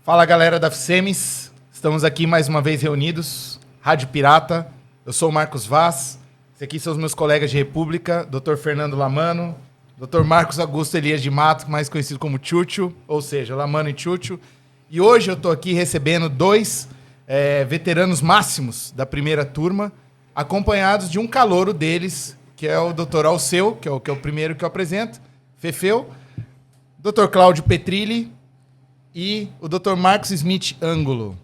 Fala galera da FSEMES, estamos aqui mais uma vez reunidos, Rádio Pirata, eu sou o Marcos Vaz, esses aqui são os meus colegas de República, Dr. Fernando Lamano, Dr. Marcos Augusto Elias de Mato, mais conhecido como Chucho, ou seja, Lamano e Chucho, e hoje eu estou aqui recebendo dois veteranos máximos da primeira turma, acompanhados de um calouro deles, que é o Dr. Alceu, que é o primeiro que eu apresento, Fefeu, Dr. Cláudio Petrilli, e o Dr. Marcos Smith Ângulo.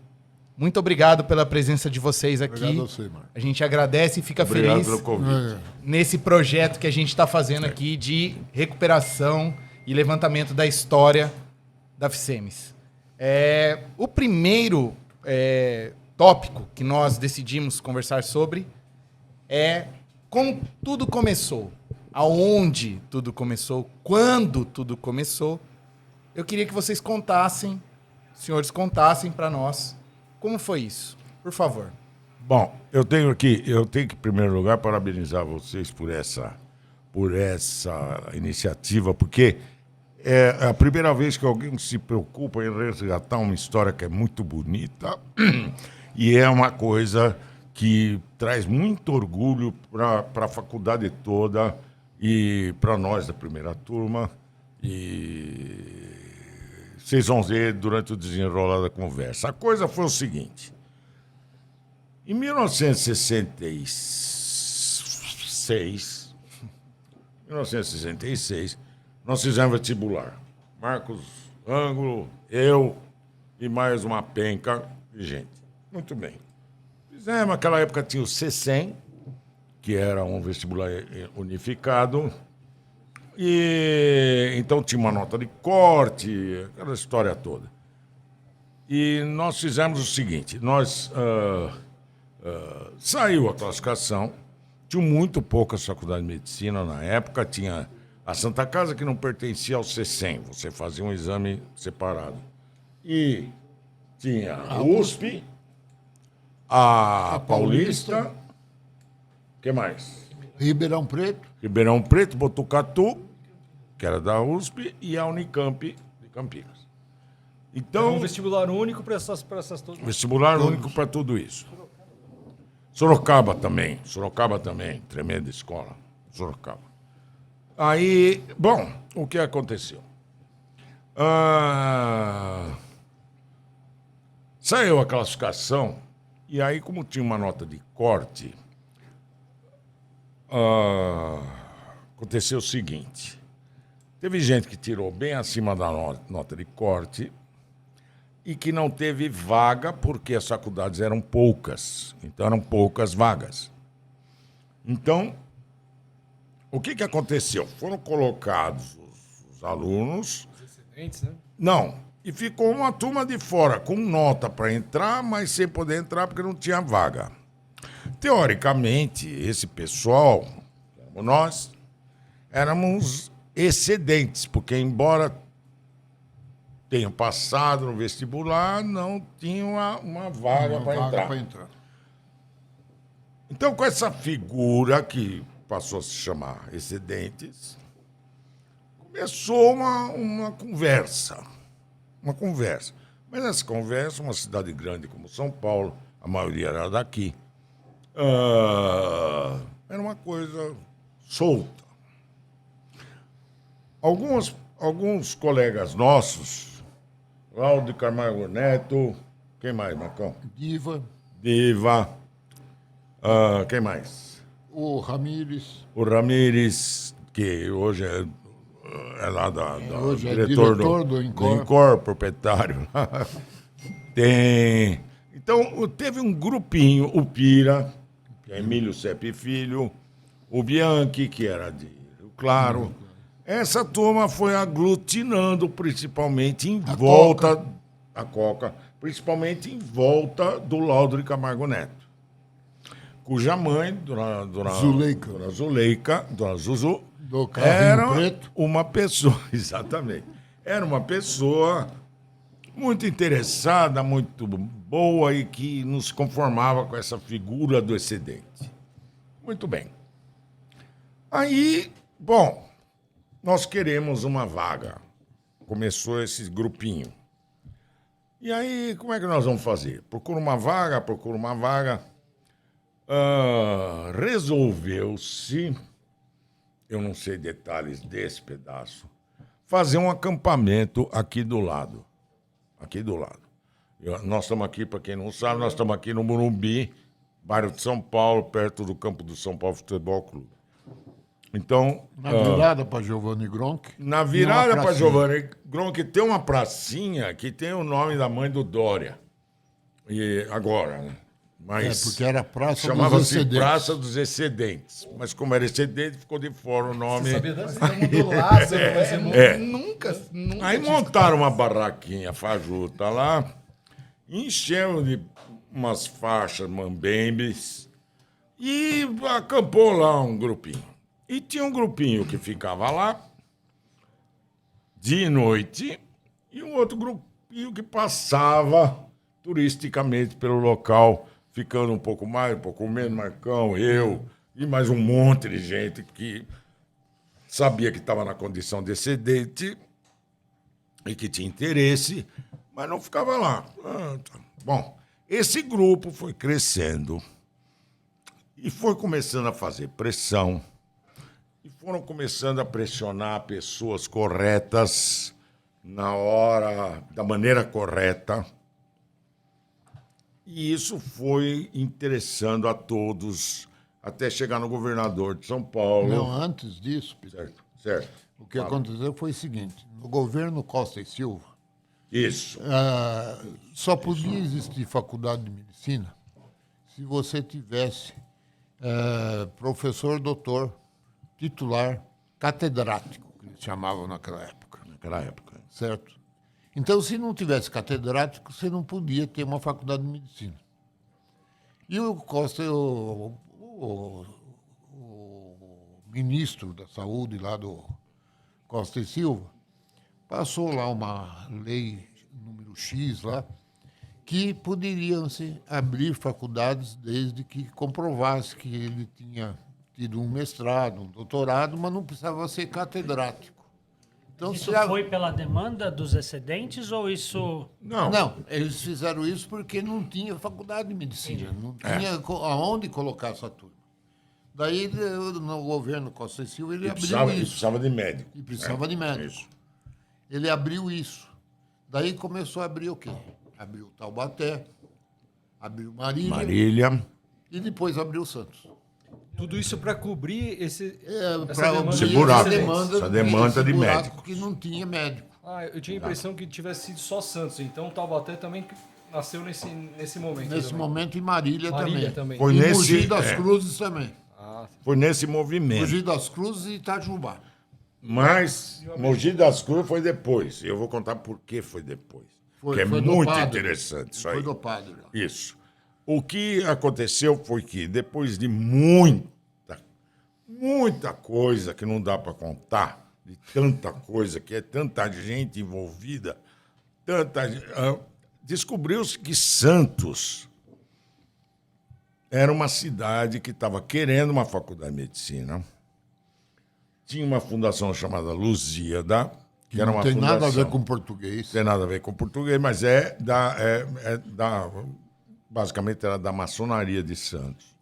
Muito obrigado pela presença de vocês aqui. Obrigado a você, Marcos. A gente agradece e fica Obrigado feliz pelo convite. nesse projeto que a gente está fazendo aqui de recuperação e levantamento da história da FSEMES. O primeiro tópico que nós decidimos conversar sobre é como tudo começou, aonde tudo começou, quando tudo começou. Eu queria que vocês contassem, senhores, contassem para nós como foi isso. Por favor. Bom, eu tenho que, em primeiro lugar, parabenizar vocês por essa iniciativa, porque é a primeira vez que alguém se preocupa em resgatar uma história que é muito bonita e é uma coisa que traz muito orgulho para a faculdade toda e para nós da primeira turma. E vocês vão ver durante o desenrolar da conversa. A coisa foi o seguinte. Em 1966, nós fizemos vestibular. Marcos Ângulo, eu e mais uma penca de gente. Muito bem. Fizemos, naquela época tinha o C100, que era um vestibular unificado. E então tinha uma nota de corte, aquela história toda. E nós fizemos o seguinte, saiu a classificação, tinha muito poucas faculdades de medicina na época, tinha a Santa Casa que não pertencia ao C100, você fazia um exame separado. E tinha a USP, a Paulista, o que mais? Ribeirão Preto. Ribeirão Preto, Botucatu, que era da USP, e a Unicamp de Campinas. Então, um vestibular único para essas todas. vestibular único para tudo isso. Sorocaba também, tremenda escola, Sorocaba. Aí, bom, o que aconteceu? Saiu a classificação, e aí, como tinha uma nota de corte, aconteceu o seguinte. Teve gente que tirou bem acima da nota de corte e que não teve vaga porque as faculdades eram poucas. Então, eram poucas vagas. Então, o que aconteceu? Foram colocados os alunos... Os excedentes, né? Não. E ficou uma turma de fora com nota para entrar, mas sem poder entrar porque não tinha vaga. Teoricamente, esse pessoal, nós, éramos excedentes, porque embora tenham passado no vestibular, não tinham uma vaga para entrar. Então, com essa figura que passou a se chamar excedentes, começou uma conversa. Uma conversa. Mas nessa conversa, uma cidade grande como São Paulo, a maioria era daqui, era uma coisa solta. Alguns colegas nossos, Cláudio Camargo Neto, quem mais, Marcão? Diva. Quem mais? O Ramires. O Ramires, que hoje é lá hoje diretor do Incor, proprietário. Tem. Então, teve um grupinho, o Pira, que é Emílio Sepp Filho, o Bianchi, que era de Rio Claro. Essa turma foi aglutinando, principalmente em volta... A Coca. Principalmente em volta do Laudo de Camargo Neto. Cuja mãe, Dona Zuleika, Dona Zuzu, do Carrinho Preto. Uma pessoa, exatamente, era uma pessoa muito interessada, muito boa e que não se conformava com essa figura do excedente. Muito bem. Aí, bom, nós queremos uma vaga. Começou esse grupinho. E aí, como é que nós vamos fazer? Procura uma vaga. Resolveu-se, eu não sei detalhes desse pedaço, fazer um acampamento aqui do lado. Nós estamos aqui, para quem não sabe, nós estamos aqui no Morumbi, bairro de São Paulo, perto do campo do São Paulo Futebol Clube. Então, Na virada para Giovanni Gronk. na virada para Giovanni Gronk tem uma pracinha que tem o nome da mãe do Dória. E agora, né? Mas Porque era Praça dos chamava-se Excedentes. Praça dos Excedentes. Mas como era excedente, ficou de fora o nome. Sabia dessa? Todo mundo do Lázaro, você nunca Aí montaram uma barraquinha fajuta lá, encheram de umas faixas mambembes e acampou lá um grupinho. E tinha um grupinho que ficava lá dia e noite e um outro grupinho que passava turisticamente pelo local, ficando um pouco mais, um pouco menos, Marcão, eu e mais um monte de gente que sabia que estava na condição de excedente e que tinha interesse, mas não ficava lá. Bom, esse grupo foi crescendo e foi começando a fazer pressão e foram começando a pressionar pessoas corretas na hora, da maneira correta. E isso foi interessando a todos até chegar no governador de São Paulo. Não, antes disso, Peter, Certo. o que aconteceu foi o seguinte: no governo Costa e Silva, Isso. só podia existir faculdade de medicina se você tivesse professor, doutor, titular, catedrático, que eles chamavam naquela época. Naquela época. Certo? Então, se não tivesse catedrático, você não podia ter uma faculdade de medicina. E o Costa, o ministro da Saúde lá do Costa e Silva, passou lá uma lei número X lá, que poderiam se abrir faculdades desde que comprovasse que ele tinha tido um mestrado, um doutorado, mas não precisava ser catedrático. Então, Isso foi pela demanda dos excedentes ou isso... Não, eles fizeram isso porque não tinha faculdade de medicina, não tinha aonde colocar essa turma. Daí, no governo Costa e Silva, ele abriu isso. Precisava de médico. E precisava de médico. Isso. Ele abriu isso. Daí começou a abrir o quê? Abriu Taubaté, abriu Marília e depois abriu Santos. Tudo isso para cobrir essa Para demanda Esse de buraco. excedentes. Essa demanda esse de buraco médico. que não tinha médico. Ah, eu tinha a impressão que tivesse sido só Santos. Então Taubaté também nasceu nesse momento. Nesse também. momento, e Marília também. Foi E nesse- Mogi das Cruzes também. Foi nesse movimento. Mogi das Cruzes e Itajubá. Mas Mogi das Cruzes foi depois. Eu vou contar por que foi depois. Que é Foi do muito padre. interessante isso aí. Foi do padre. Ó. Isso. O que aconteceu foi que, depois de muita coisa que não dá para contar, de tanta coisa, que é tanta gente envolvida, descobriu-se que Santos era uma cidade que estava querendo uma faculdade de medicina. Tinha uma fundação chamada Lusíada, que era Não uma tem fundação. nada a ver com português. Tem nada a ver com português, mas basicamente era da maçonaria de Santos.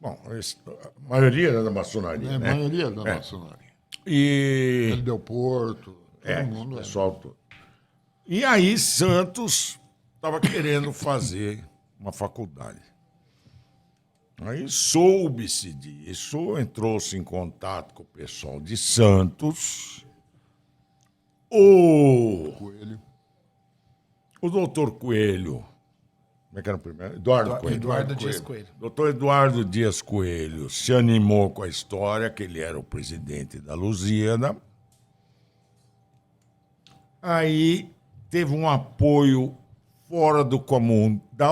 A maioria era da maçonaria, A né? maioria da maçonaria. E Ele deu Porto, todo mundo. pessoal todo. E aí Santos estava querendo fazer uma faculdade. Aí soube-se disso, entrou-se em contato com o pessoal de Santos. Coelho. O doutor Coelho, como é que era o primeiro? Eduardo Coelho. Eduardo Dias Coelho. Doutor Eduardo Dias Coelho se animou com a história, que ele era o presidente da Lusíada. Aí teve um apoio fora do comum da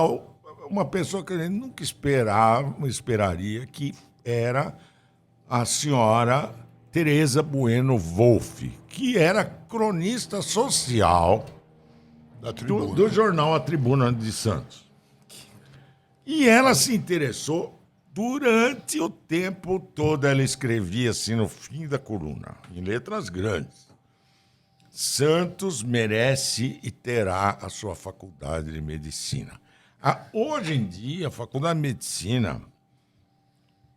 uma pessoa que a gente nunca esperaria, que era a senhora Tereza Bueno Wolff, que era cronista social Da tribuna. do jornal A Tribuna de Santos. E ela se interessou durante o tempo todo. Ela escrevia assim no fim da coluna, em letras grandes. Santos merece e terá a sua faculdade de medicina. Hoje em dia, a faculdade de medicina,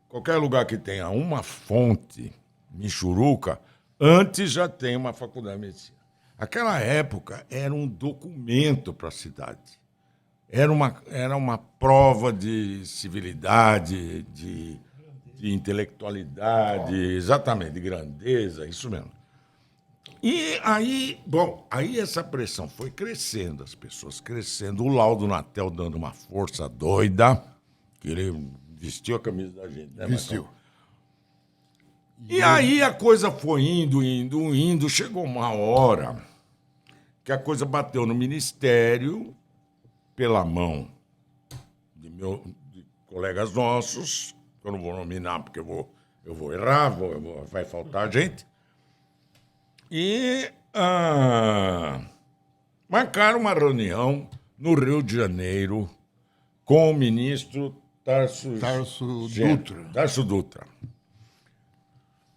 qualquer lugar que tenha uma fonte, Michuruca, antes já tem uma faculdade de medicina. Aquela época era um documento para a cidade. Era uma prova de civilidade, de intelectualidade, exatamente, de grandeza, isso mesmo. E aí, aí essa pressão foi crescendo, as pessoas crescendo, o Laudo Natel dando uma força doida, que ele vestiu a camisa da gente, né, Vestiu. Marcão? E aí a coisa foi indo, chegou uma hora que a coisa bateu no ministério, pela mão de colegas nossos, que eu não vou nominar porque eu vou errar, vai faltar gente, e marcaram uma reunião no Rio de Janeiro com o ministro Tarso Dutra.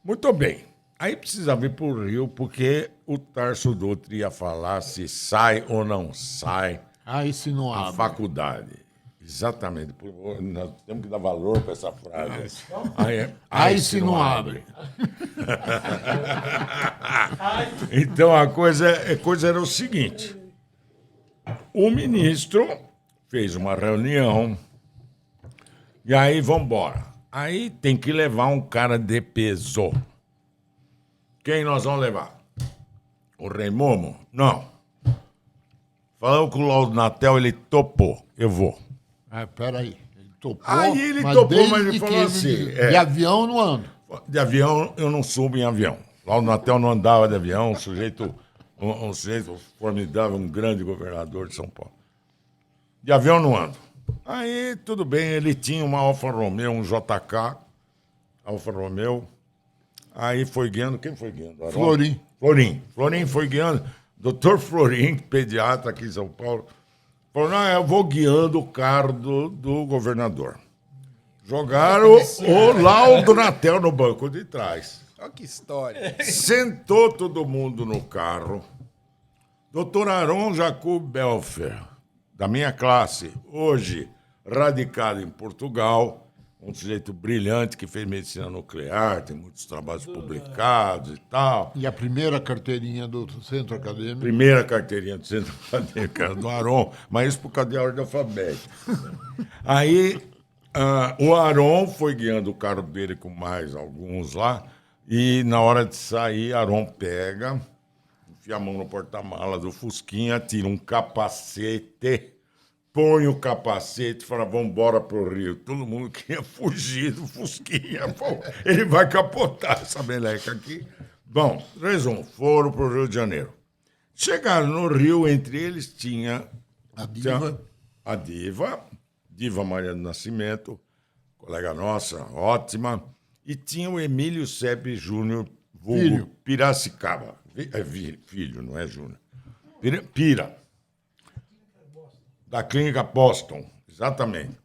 Muito bem. Aí precisava ir para o Rio, porque o Tarso Dutra ia falar se sai ou não sai Aí se não a abre. faculdade. Exatamente. Nós temos que dar valor para essa frase. Aí se não abre. Então a coisa era o seguinte: o ministro fez uma reunião e aí vamos embora. Aí tem que levar um cara de peso. Quem nós vamos levar? O Rei Momo? Não. Falamos com o Laudo Natel, ele topou. Eu vou. Peraí. Ele topou. Aí ele topou, desde mas ele que falou assim, De avião não ando. De avião, eu não subo em avião. Laudo Natel não andava de avião, um sujeito formidável, um grande governador de São Paulo. De avião não ando. Aí, tudo bem, ele tinha uma Alfa Romeo, um JK, Alfa Romeo. Aí foi guiando, quem foi guiando? Florim. Florim foi guiando. Doutor Florim, pediatra aqui em São Paulo, falou, não, eu vou guiando o carro do governador. Jogaram o Laudo Natel no banco de trás. Olha que história. Sentou todo mundo no carro. Doutor Aron Jacob Belfer, da minha classe, hoje radicado em Portugal, um sujeito brilhante que fez medicina nuclear, tem muitos trabalhos publicados e tal. E a primeira carteirinha do centro acadêmico. Primeira carteirinha do centro acadêmico era do Aron, mas isso por causa da ordem alfabética. Aí o Aron foi guiando o carro dele com mais alguns lá, e na hora de sair, Aron pega, enfia a mão no porta-mala do Fusquinha, tira um capacete, põe o capacete e fala, vamos embora pro Rio. Todo mundo queria fugir do Fusquinha. Bom, ele vai capotar essa meleca aqui. Bom, resumo, foram pro Rio de Janeiro. Chegaram no Rio, entre eles tinha a Diva Maria do Nascimento, colega nossa, ótima, e tinha o Emílio Sepe Júnior, vulgo Filho. Piracicaba. Filho, não é Júnior. Pira. Da Clínica Boston, exatamente.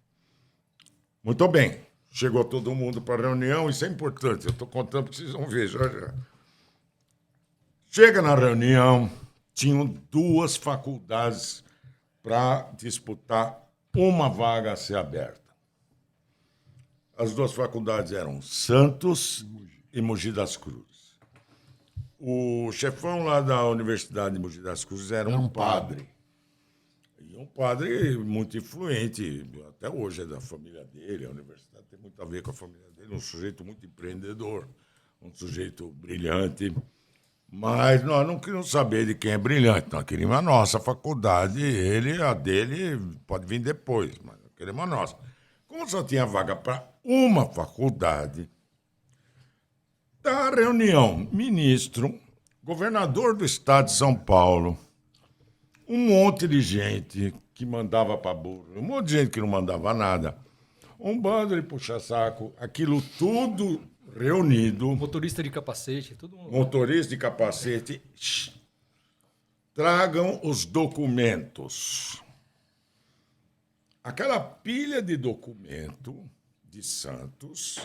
Muito bem. Chegou todo mundo para a reunião, isso é importante, eu estou contando para vocês vão ver já já. Chega na reunião, tinham 2 faculdades para disputar uma vaga a ser aberta. As 2 faculdades eram Santos e Mogi das Cruzes. O chefão lá da Universidade de Mogi das Cruzes era um padre. E um padre muito influente, até hoje é da família dele, a universidade tem muito a ver com a família dele, um sujeito muito empreendedor, um sujeito brilhante. Mas nós não queríamos saber de quem é brilhante, nós queríamos a nossa faculdade, a dele pode vir depois, mas nós queremos a nossa. Como só tinha vaga para uma faculdade, da reunião, ministro, governador do estado de São Paulo, um monte de gente que mandava para burro, um monte de gente que não mandava nada, um bando de puxa-saco, aquilo tudo reunido. Motorista de capacete, todo mundo. Motorista de capacete, tragam os documentos. Aquela pilha de documento de Santos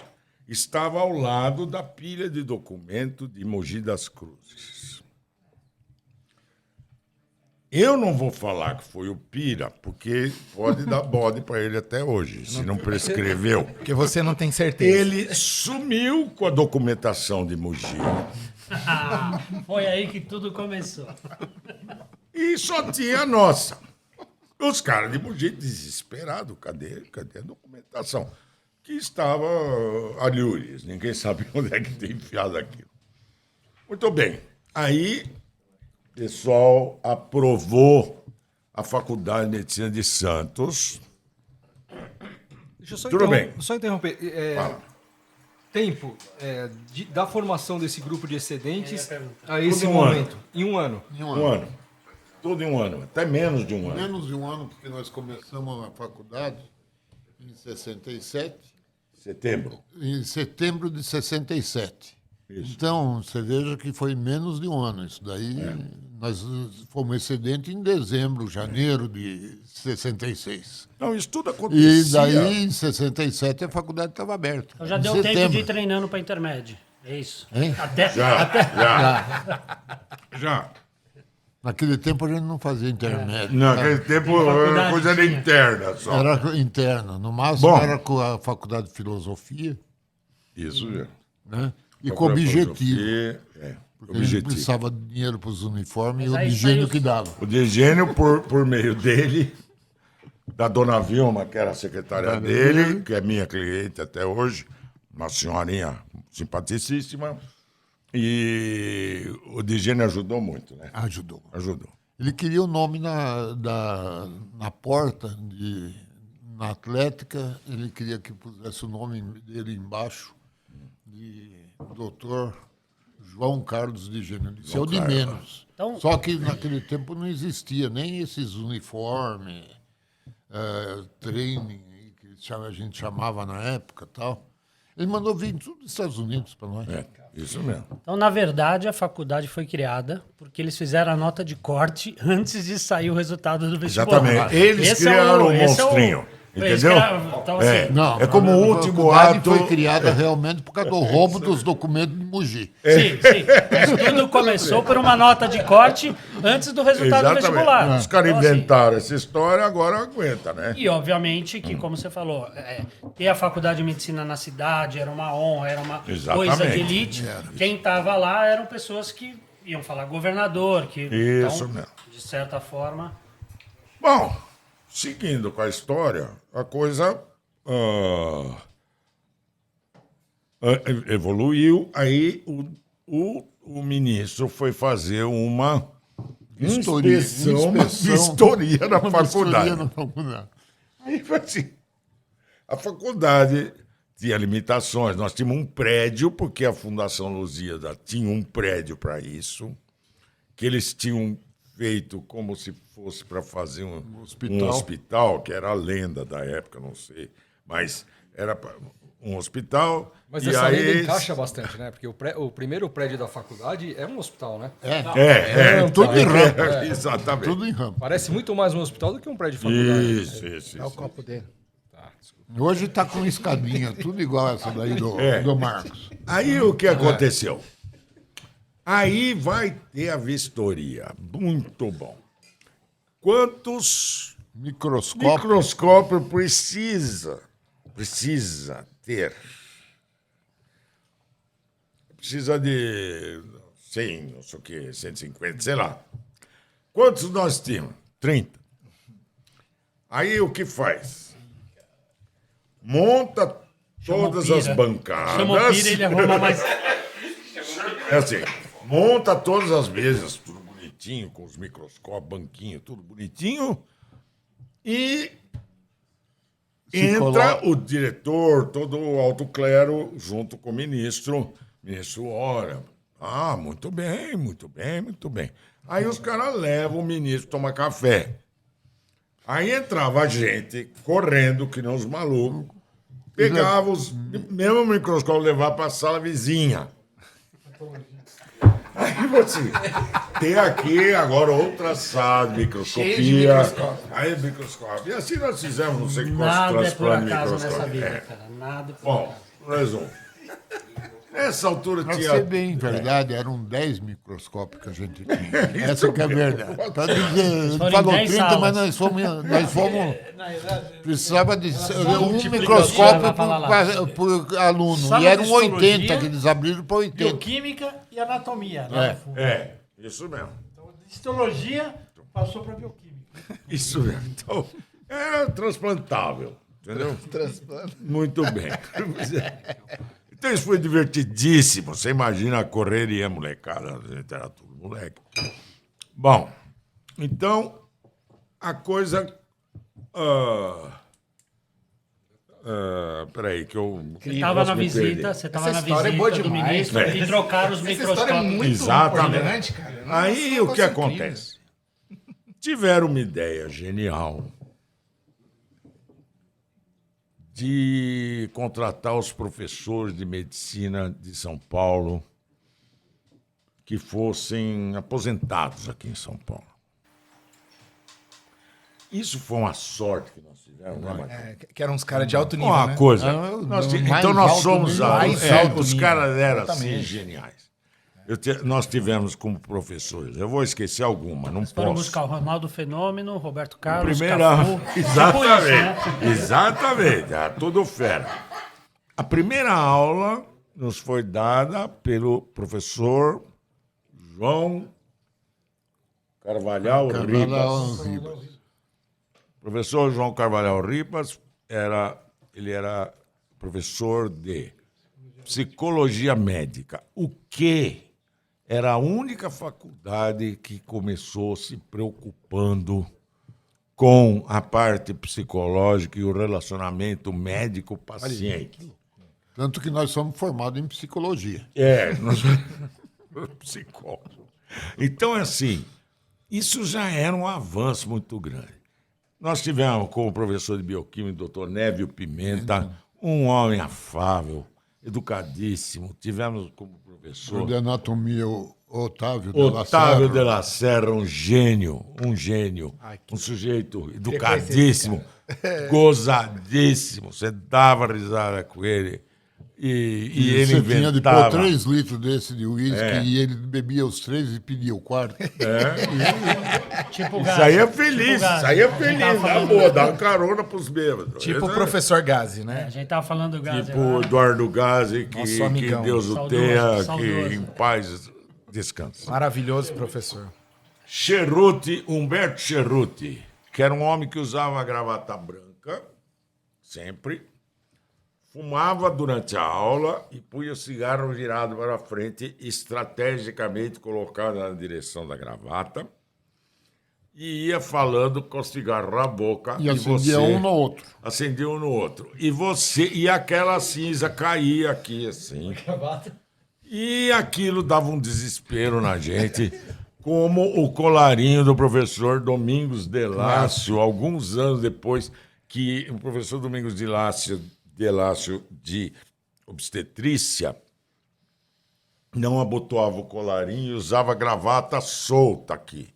estava ao lado da pilha de documento de Mogi das Cruzes. Eu não vou falar que foi o Pira, porque pode dar bode para ele até hoje, se não prescreveu. Porque você não tem certeza. Ele sumiu com a documentação de Mogi Foi aí que tudo começou. e só tinha a nossa. Os caras de Mogi desesperados, cadê a documentação? Que estava ali, ninguém sabe onde é que tem enfiado aquilo. Muito bem. Aí, o pessoal aprovou a Faculdade de Medicina de Santos. Deixa eu só, Tudo bem. só interromper. Fala. Tempo da formação desse grupo de excedentes a esse Tudo em um momento. Em um ano. Um ano. Tudo em um ano. Até menos de um ano. Menos de um ano, porque nós começamos a faculdade em 67, Setembro. em setembro de 67. Isso. Então, você veja que foi menos de um ano. Isso daí, nós fomos excedente em dezembro, janeiro de 66. Não, isso tudo E acontecia. daí, em 67, a faculdade estava aberta. Então já Em deu tempo de setembro. ir treinando para intermédio. É isso. Hein? Já. Naquele tempo a gente não fazia intermédio. Naquele tempo era faculdade coisa tinha. interna só. Era interna. No máximo Bom. era com a faculdade de filosofia, Isso mesmo. né? E com objetivo. É, Porque a gente objetivo. precisava de dinheiro para os uniformes Mas e o aí de gênio saiu- que dava. O Digênio, por meio dele, da dona Vilma, que era a secretária dele, que é minha cliente até hoje, uma senhorinha simpaticíssima, e o Digênio ajudou muito, né? Ajudou. Ajudou. Ele queria o nome na porta, na Atlética, ele queria que pusesse o nome dele embaixo, de doutor João Carlos de Gênio. Isso é o de Carlos. menos. Então- Só que naquele tempo não existia nem esses uniformes, training, que a gente chamava na época e tal. Ele mandou vir tudo dos Estados Unidos para nós. É, isso mesmo. Então, na verdade, a faculdade foi criada porque eles fizeram a nota de corte antes de sair o resultado do vestibular. Exatamente. Eles Esse é criaram o esse é monstrinho. eles Entendeu? criaram- então, assim, É. Não, É como o a último faculdade ato- foi criada realmente por causa do roubo dos documentos de Mogi. Sim, sim. Mas tudo começou por uma nota de corte antes do resultado do vestibular. Os caras Então, assim, inventaram essa história, agora aguenta, né? e, obviamente, que, como você falou, ter a faculdade de medicina na cidade era uma honra, era uma Exatamente. coisa de elite. Quem estava lá eram pessoas que iam falar governador, que, Isso então, mesmo. de certa forma... Bom, seguindo com a história, a coisa evoluiu. Aí o ministro foi fazer uma Vistoria, uma vistoria na uma faculdade. vistoria na faculdade. Aí foi assim, a faculdade tinha limitações. Nós tínhamos um prédio, porque a Fundação Lusíada tinha um prédio para isso, que eles tinham feito como se fosse para fazer um hospital, que era a lenda da época, não sei, mas era um hospital. Mas e essa aí lenda encaixa bastante, né? Porque o primeiro prédio da faculdade é um hospital, né? Tudo em rampa. Exatamente. Tudo em rampa. Parece muito mais um hospital do que um prédio de faculdade. Isso. É o copo dele. Hoje está com escadinha, tudo igual essa daí do Marcos. Aí o que aconteceu? Aí vai ter a vistoria. Muito bom. Quantos Microscópio. microscópios precisa ter? Precisa de 100, não sei o quê, 150, sei lá. Quantos nós tínhamos? 30. Aí o que faz? Monta todas Pira. as bancadas. Chamou o Pira, ele arruma mais... É assim, monta todas as mesas, tudo bonitinho, com os microscópios, banquinho, tudo bonitinho. E entra o diretor, todo o alto clero, junto com o ministro. O ministro ora. Ah, muito bem, muito bem, muito bem. Aí os caras levam o ministro tomar café. Aí entrava a gente correndo, que nem os malucos, pegava os mesmo microscópio, levava para a sala vizinha. Aí você tem aqui agora outra sala de microscopia. Aí microscópio. E assim nós fizemos não sei quantos Nada é por transplantes de acaso nessa microscópio. vida, É. cara. Nada é por Bom, acaso. resumo. Nessa altura Para tinha... ser bem verdade, eram 10 microscópios que a gente tinha. Essa que é a verdade. Para dizer, ele foram falou 10 30, mas salas. nós fomos precisava de um Vai microscópio falar lá. por aluno. Sala E de eram 80 histologia, que eles abriram para 80. Bioquímica e anatomia. Lá no fundo. Isso mesmo. Então, histologia passou para bioquímica. Isso mesmo. Então, era transplantável. Entendeu? Muito bem. Então isso foi divertidíssimo. Você imagina a correria, molecada. A gente era tudo moleque. Bom, então a coisa... peraí, que eu... Você estava na me visita, perder. você estava Essa na história é boa visita do demais, ministro velho. e trocaram os Essa história é microscópios. muito Exatamente. importante, cara. Nossa, Aí um o que negócio acontece? Tiveram uma ideia genial de contratar os professores de medicina de São Paulo que fossem aposentados aqui em São Paulo. Isso foi uma sorte que nós tivemos, né, Marcão? Que eram uns caras de alto nível, Uma né? coisa. Mais Então nós alto somos nível. Mais alto os nível. caras eram assim Exatamente. geniais. Nós tivemos como professores. Eu vou esquecer alguma, não Foram posso. buscar o Ronaldo Fenômeno, Roberto Carlos, Primeira, Cafu. exatamente, Tipo isso, né? exatamente, é tudo fera. A primeira aula nos foi dada pelo professor João Carvalhal Ribas. Ribas. O professor João Carvalhal Ribas ele era professor de psicologia médica, o que era a única faculdade que começou se preocupando com a parte psicológica e o relacionamento médico-paciente. Tanto que nós somos formados em psicologia. Nós psicólogos. Então, assim, isso já era um avanço muito grande. Nós tivemos como professor de bioquímica o doutor Névio Pimenta, um homem afável, educadíssimo. Tivemos como professor De anatomia, o Otávio Otávio de de la Serra, um gênio, um sujeito educadíssimo, gozadíssimo. Você dava risada com ele. E ele Você tinha de pôr inventava. 3 litros desse de uísque e ele bebia os 3 e pedia o quarto. Tipo Isso Gazi, aí é tipo feliz, Gazi. isso aí é A gente feliz. tava Na falando- boa, dá uma carona pros bêbados. Tipo o Esse é- professor Gazi, A né? gente tava falando do Gazi Tipo agora. Eduardo Gazi, que Nosso amigão. Deus o Saudoso, tenha, saudoso. que em paz descanse. Maravilhoso professor. Cerruti, Humberto Cerruti, que era um homem que usava a gravata branca, sempre, fumava durante a aula e punha o cigarro virado para frente, estrategicamente colocado na direção da gravata, e ia falando com o cigarro na boca. E acendia um no outro. Acendia um no outro. E aquela cinza caía aqui, assim. E aquilo dava um desespero na gente, como o colarinho do professor Domingos de Lácio, alguns anos depois que o professor Domingos de Lácio de obstetrícia não abotoava o colarinho e usava gravata solta aqui.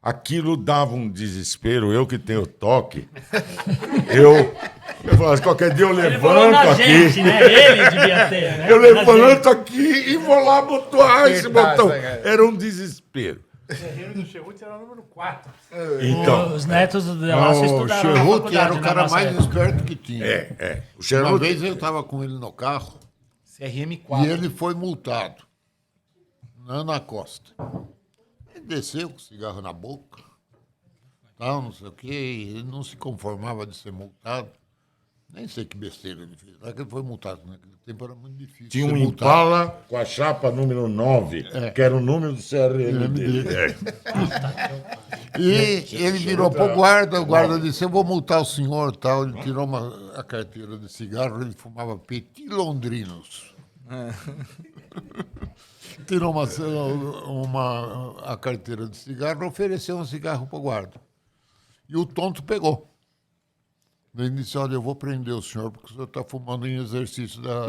Aquilo dava um desespero. Eu que tenho toque, eu falo, qualquer dia eu Ele falou levanto na aqui. gente, né? Ele devia ter, né? Eu Na levanto aqui e vou lá abotoar esse Apertar botão. essa, cara. Era um desespero. Terreiro do Cherruti era o número 4. Então, Os netos do Delácio O estudaram na Cerruti faculdade, era o na cara nossa mais época. esperto que tinha. o Uma Cerruti... vez eu estava com ele no carro CRM4. e ele foi multado na Ana Costa. Ele desceu com o cigarro na boca, tal, não sei o quê, e ele não se conformava de ser multado. Nem sei que besteira ele fez. Lá que ele foi multado, naquele tempo era muito difícil. Tinha ser um multado. Impala com a chapa número 9, que era o número do CRM dele. E ele virou para o guarda disse, eu vou multar o senhor, tal. Ele tirou a carteira de cigarro, ele fumava Petit Londrinos. Tirou a carteira de cigarro, ofereceu um cigarro para o guarda. E o tonto pegou. Ele disse, olha, eu vou prender o senhor porque o senhor está fumando em exercício da...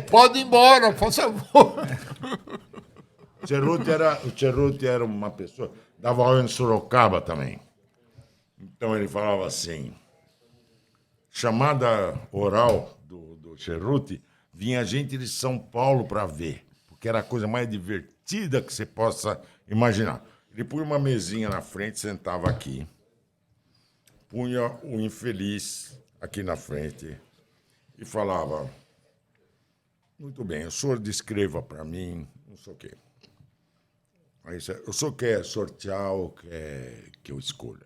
Pode ir embora, por favor. O Cerruti era uma pessoa... Dava aula em Sorocaba também. Então ele falava assim... Chamada oral do Cerruti vinha gente de São Paulo para ver, porque era a coisa mais divertida que você possa imaginar. Ele punha uma mesinha na frente, sentava aqui, punha o infeliz aqui na frente e falava: muito bem, o senhor descreva para mim, não sei o quê. Aí o senhor quer sortear ou quer que eu escolha?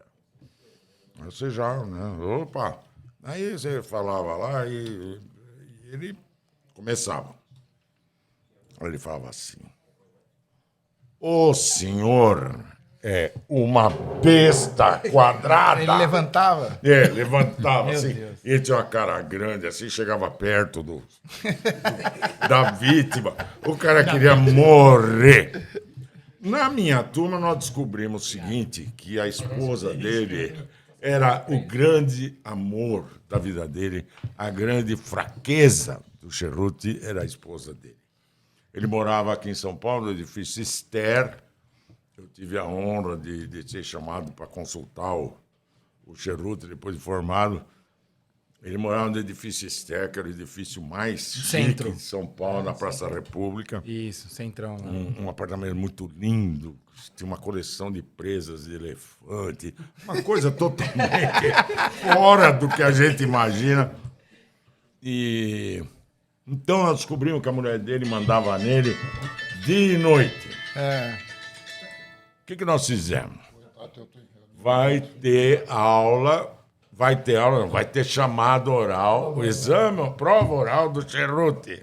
Aí você já, né? Opa! Aí você falava lá e ele começava. Aí ele falava assim: o senhor é uma besta quadrada. Ele levantava? Levantava assim. Deus. Ele tinha uma cara grande, assim, chegava perto da vítima. O cara queria morrer. Na minha turma, nós descobrimos o seguinte, que a esposa dele era o grande amor da vida dele, a grande fraqueza do Cerruti era a esposa dele. Ele morava aqui em São Paulo, no edifício Ster. Eu tive a honra de ser chamado para consultar o Cerruti, depois de formado. Ele morava no edifício Ster, que era o edifício mais Centro chique de São Paulo, na Praça da República. Isso, centrão. Um apartamento muito lindo, tinha uma coleção de presas de elefante, uma coisa totalmente fora do que a gente imagina. E então nós descobrimos que a mulher dele mandava nele dia e noite. O que nós fizemos? Vai ter chamado oral, o exame, a prova oral do Cerruti.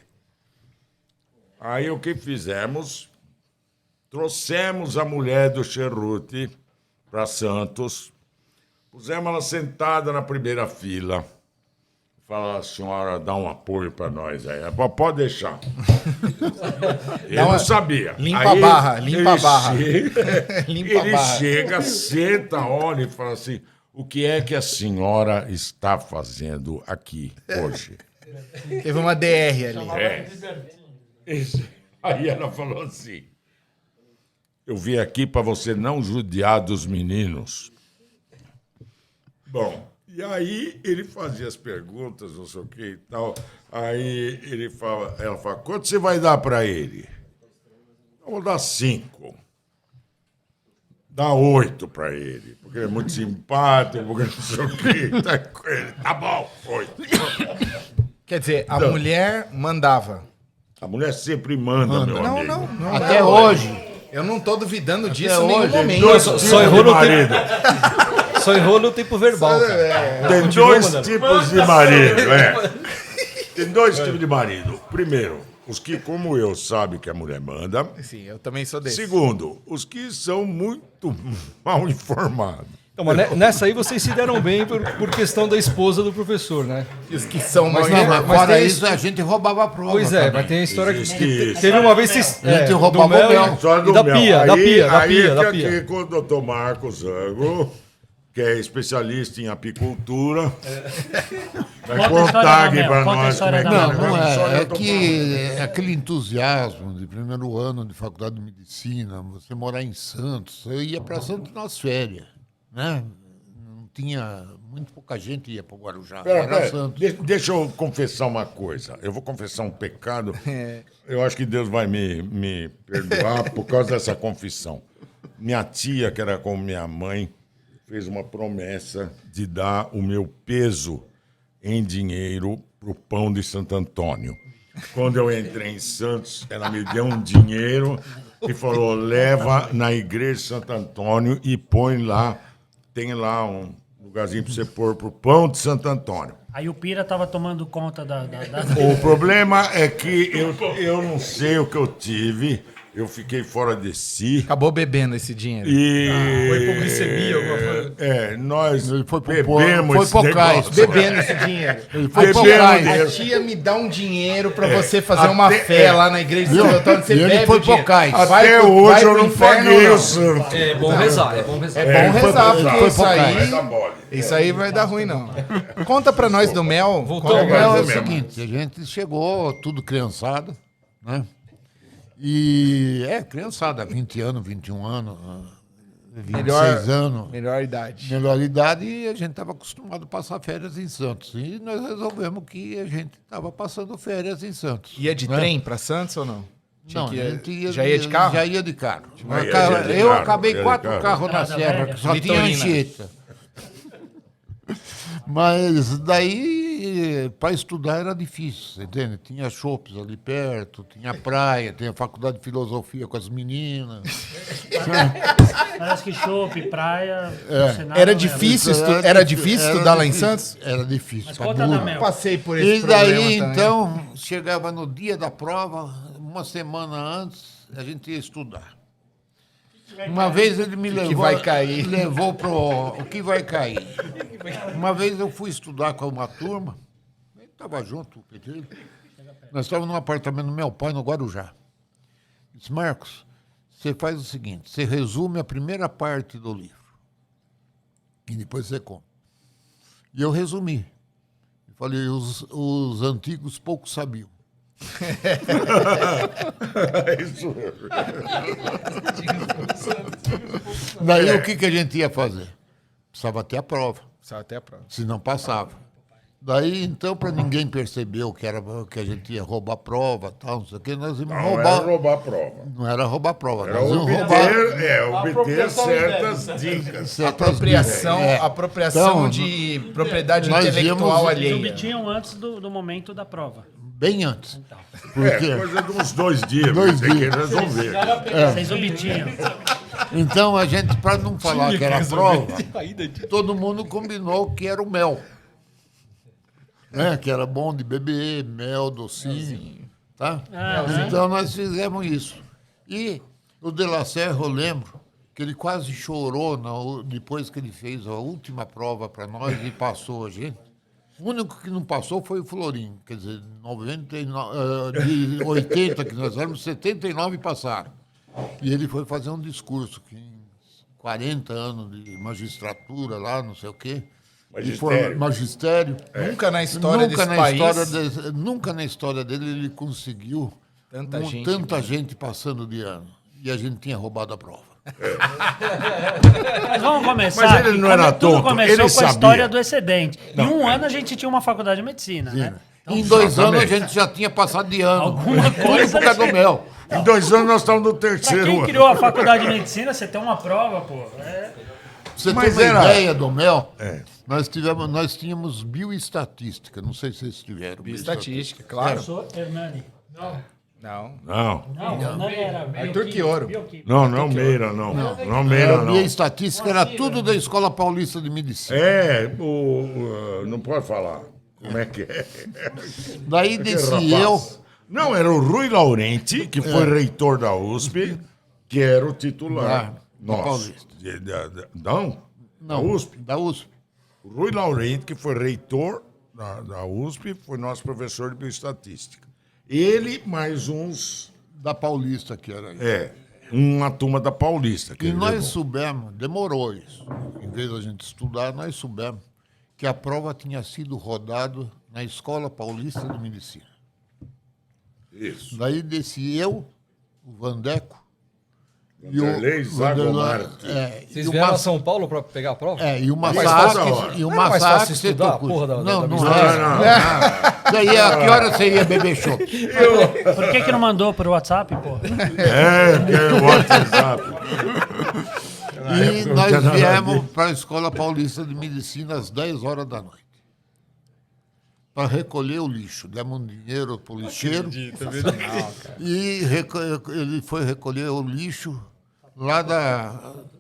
Aí o que fizemos? Trouxemos a mulher do Cerruti para Santos, pusemos ela sentada na primeira fila. Fala: a senhora dá um apoio para nós aí. Ela: pode deixar. Eu não sabia. Limpa a barra, limpa a barra. Ele chega, senta, olha e fala assim: o que é que a senhora está fazendo aqui hoje? Teve uma DR ali. Aí ela falou assim: eu vim aqui para você não judiar dos meninos. Bom, e aí ele fazia as perguntas, não sei o que e tal. Aí ela fala: quanto você vai dar para ele? Eu vou dar 5. Dá 8 para ele, porque ele é muito simpático, porque não sei o quê. Tá bom, 8. Quer dizer, a mulher mandava. A mulher sempre manda, meu amigo. Não. Até hoje. Eu não tô duvidando disso em hoje, nenhum momento. Só errou no tempo. Só errou no tempo verbal, cara. Tem Continua dois mandando. tipos de marido, Tem dois tipos de marido. Primeiro, os que, como eu, sabem que a mulher manda. Sim, eu também sou desse. Segundo, os que são muito mal informados. Então, mas nessa aí vocês se deram bem por questão da esposa do professor, né? E os que são mal Mas informados. fora tem isso, a gente roubava a prova. Pois é, também. mas tem a história que Existe isso. teve uma vez vocês... A gente do roubava o mel. Só do E da mel. pia, da Aí pia. aqui com o doutor Marcos Ango, que é especialista em apicultura, vai Conta a contar história aqui da para Mel, conta a nós história como é que da é. Não, Mel. não Só é. eu É tô que aquele entusiasmo de primeiro ano de faculdade de medicina, você morar em Santos, eu ia para Santos nas férias, né? Não tinha, muito pouca gente ia para o Guarujá, era Santos. Deixa eu confessar uma coisa. Eu vou confessar um pecado. Eu acho que Deus vai me perdoar por causa dessa confissão. Minha tia, que era como minha mãe, fez uma promessa de dar o meu peso em dinheiro para o pão de Santo Antônio. Quando eu entrei em Santos, ela me deu um dinheiro e falou: leva na igreja de Santo Antônio e põe lá, tem lá um lugarzinho para você pôr pro pão de Santo Antônio. Aí o Pira tava tomando conta da... O problema é que eu não sei o que eu tive, eu fiquei fora de si. Acabou bebendo esse dinheiro. E Foi hipoglicemia, alguma coisa. nós Ele foi pro bebemos foi esse pro cais. negócio. Bebendo esse dinheiro. Ele foi pro Bebendo cais. dinheiro. A tia me dá um dinheiro pra você fazer uma fé é. lá na igreja de Viu? Santo Antônio. Você E ele bebe foi o dinheiro. pro cais. Vai Até pro- hoje vai eu pro não inferno paguei ou não? o santo. É bom rezar, é bom rezar. É bom rezar, foi porque pro isso aí, Vai dar mole. isso aí vai dar ruim, não. Conta pra nós do mel. Voltando Conta O pra mel é nós o do mel. seguinte, a gente chegou tudo criançado, né? E criançada, 20 anos, 21 anos. 26 anos. Melhor idade. Melhor idade, e a gente estava acostumado a passar férias em Santos. E nós resolvemos que a gente estava passando férias em Santos. Ia de né? trem pra Santos ou não? Tinha Não, que a gente já ia de carro? Já ia de carro. Mas ia de Eu carro, acabei ia de 4 carro. carros na Estrada serra, velha. que só tinha Vitorina. Anchieta. Mas daí, para estudar era difícil, você entende? Tinha shoppes ali perto, tinha praia, tinha faculdade de filosofia com as meninas. Parece que chopp, praia, cenário, Era né? difícil, Era era difí- difícil era estudar lá em difícil. Santos? Era difícil. Mas pra conta burro. da Mel. Passei por esse E problema daí, também. então, chegava no dia da prova, uma semana antes, a gente ia estudar. Uma vez ele me levou. vai cair? Levou pro. O que vai cair? Uma vez eu fui estudar com uma turma, ele estava junto, o Pedro. Nós estávamos num apartamento do meu pai, no Guarujá. Disse, Marcos, você faz o seguinte: você resume a primeira parte do livro. E depois você conta. E eu resumi. Falei, os antigos pouco sabiam. Isso. Daí o que a gente ia fazer? Precisava ter a prova, Só até a prova. se não passava. Daí, então, para ninguém perceber que a gente ia roubar a prova, tal, não sei o que, nós íamos Não roubar. era roubar a prova. Não era roubar a prova, Era nós íamos roubar. obter apropriação certas indébita. dicas. certas Apropriação, dicas. É. apropriação Então, de propriedade nós intelectual íamos- Eles alheia. obtinham antes do momento da prova. Bem antes. Então, Porque, Coisa de uns 2 dias. Dois tem que dias. resolver. vocês obtinham. então, a gente, para não falar que era prova, todo mundo combinou que era o mel. Né? Que era bom de beber, mel, docinho. Tá? Então, nós fizemos isso. E o De La Serra, eu lembro que ele quase chorou depois que ele fez a última prova para nós e passou a gente. O único que não passou foi o Florinho. Quer dizer, 99, de 80 que nós éramos, 79 passaram. E ele foi fazer um discurso que em 40 anos de magistratura lá, não sei o quê. Magistério. Magistério. Nunca na história Nunca desse na, país. nunca na história dele ele conseguiu Tanta gente, passando de ano. E a gente tinha roubado a prova. Mas vamos começar. Mas ele que não era tudo tonto, começou ele com a sabia. história do excedente. Em um ano a gente tinha uma faculdade de medicina, né? Em 2 anos a exatamente. gente já tinha passado de ano. Alguma Tudo coisa por causa do mel. Em 2 anos nós estamos no Pra terceiro quem ano. criou a faculdade de medicina, você tem uma prova, pô. Você Mas tem uma era- ideia do mel? É. Nós tínhamos bioestatística. Não sei se vocês tiveram. Estatística, claro. Professor Hernani. Não. Não, Não, Hernani era Arthur Quioro. não Meira, não. Não Meira, A não. bioestatística era tudo da Escola Paulista de Medicina. Não pode falar. Como é que é? Daí desci Rapaz. eu. Não, era o Rui Laurenti, que foi reitor da USP, que era o titular. Da Nossa. Paulista. Não? Da USP. Da USP. O Rui Laurenti, que foi reitor da USP, foi nosso professor de bioestatística. Ele, mais uns. Da Paulista que era aí. Uma turma da Paulista. Que E ele nós levou. soubemos, demorou isso. Em vez da gente estudar, nós soubemos que a prova tinha sido rodada na Escola Paulista de Medicina. Isso. Daí desci eu, o Vandeco Vanderlei Zagomarti. Vocês e o vieram a Mas- São Paulo pra pegar a prova? e o mais Massacre. fácil da hora. E o Não é mais Massacre. fácil estudar, Setocus. porra, da Não, não medicina? é. Não. Daí, a que hora você ia beber chopp? Por que não mandou por WhatsApp, pô? Que é o WhatsApp. E nós viemos para a Escola Paulista de Medicina às 10 horas da noite. Para recolher o lixo. Demos um dinheiro para o lixeiro. E ele foi recolher o lixo lá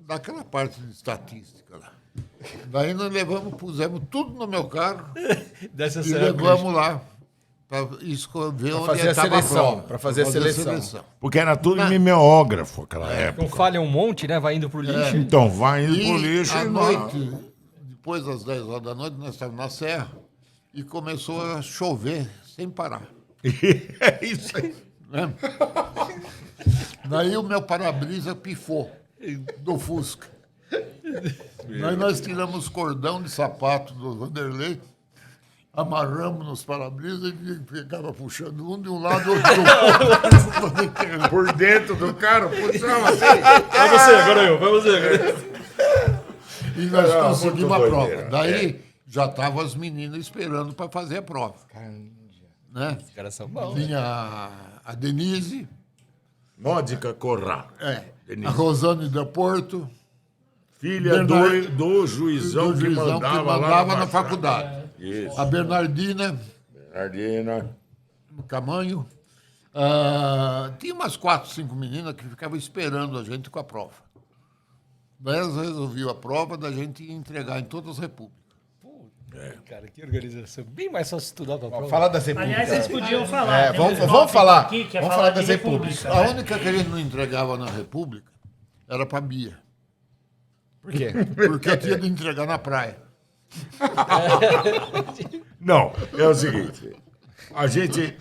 daquela parte de estatística lá. Daí nós pusemos tudo no meu carro Dessa e serra, levamos lá para escolher onde fazer a estava a seleção, prova. pra fazer a seleção. Porque era tudo mimeógrafo naquela época. Não falha um monte, né? Vai indo pro lixo. Então, vai indo E pro lixo à e noite, depois das 10 horas da noite, nós estávamos na serra e começou a chover sem parar. É isso aí. Né? Daí o meu para-brisa pifou do Fusca. Nós tiramos cordão de sapato do Vanderlei, amarramos nos para-brisas e ficava puxando um de um lado e outro do outro. Por dentro do carro, puxava assim. Vai você, agora eu. Vai você. Agora eu. E nós Era conseguimos a muito prova. doideira, Daí já estavam as meninas esperando para fazer a prova. Né? Os caras são bons. Vinha a Denise, Módica Corrá. a Rosane da Porto, Filha do juizão, do juizão que mandava, lá na Baixada. faculdade. Isso. A Bernardina Bernardina. Camanho. Tinha umas 4, 5 meninas que ficavam esperando a gente com a prova. Daí elas resolviam a prova da gente ia entregar em todas as repúblicas. Cara, que organização. Bem mais fácil estudar pra prova. Fala das repúblicas. Aliás, vocês podiam falar. Tem um vamos tópico falar. aqui que é Vamos falar falar das de repúblicas. república, A né? única que a gente não entregava na república era para Bia. Por quê? Porque eu tinha de entregar na praia. Não, é o seguinte. A gente,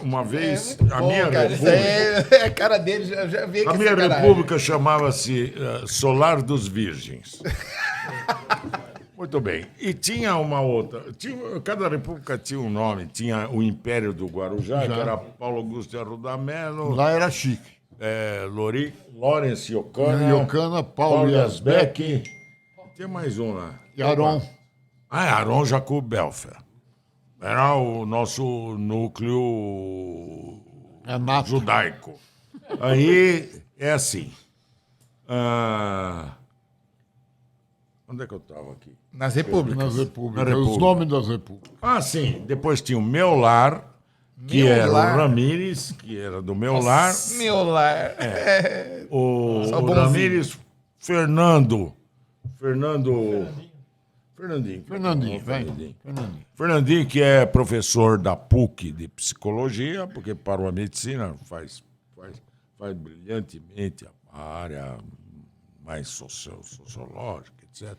uma vez, a minha Pô, cara, isso república... aí é cara dele, já vi que A minha sacanagem. república chamava-se Solar dos Virgens. Muito bem. E tinha uma outra. Cada república tinha um nome. Tinha o Império do Guarujá, que era Paulo Augusto de Arruda Melo, Lá era chique. Lawrence Yocana, Iocana, Paulo Yasbeck Tinha mais um lá. e Aron. Aron Jacob Belfer. Era o nosso núcleo É nato. judaico. Aí é assim. Onde é que eu estava aqui? Nas repúblicas. Nas repúblicas. Na república. Os nomes das repúblicas. Sim. Depois tinha o Meu Lar, que Meu era Lar. o Ramírez, que era do Meu Lar. Meu lar. O Só bonzinho. Ramírez, Fernandinho. Fernandinho, vai. Fernandinho. Fernandinho. Fernandinho, que é professor da PUC de psicologia, porque parou a medicina, faz brilhantemente a área mais sociológica, etc.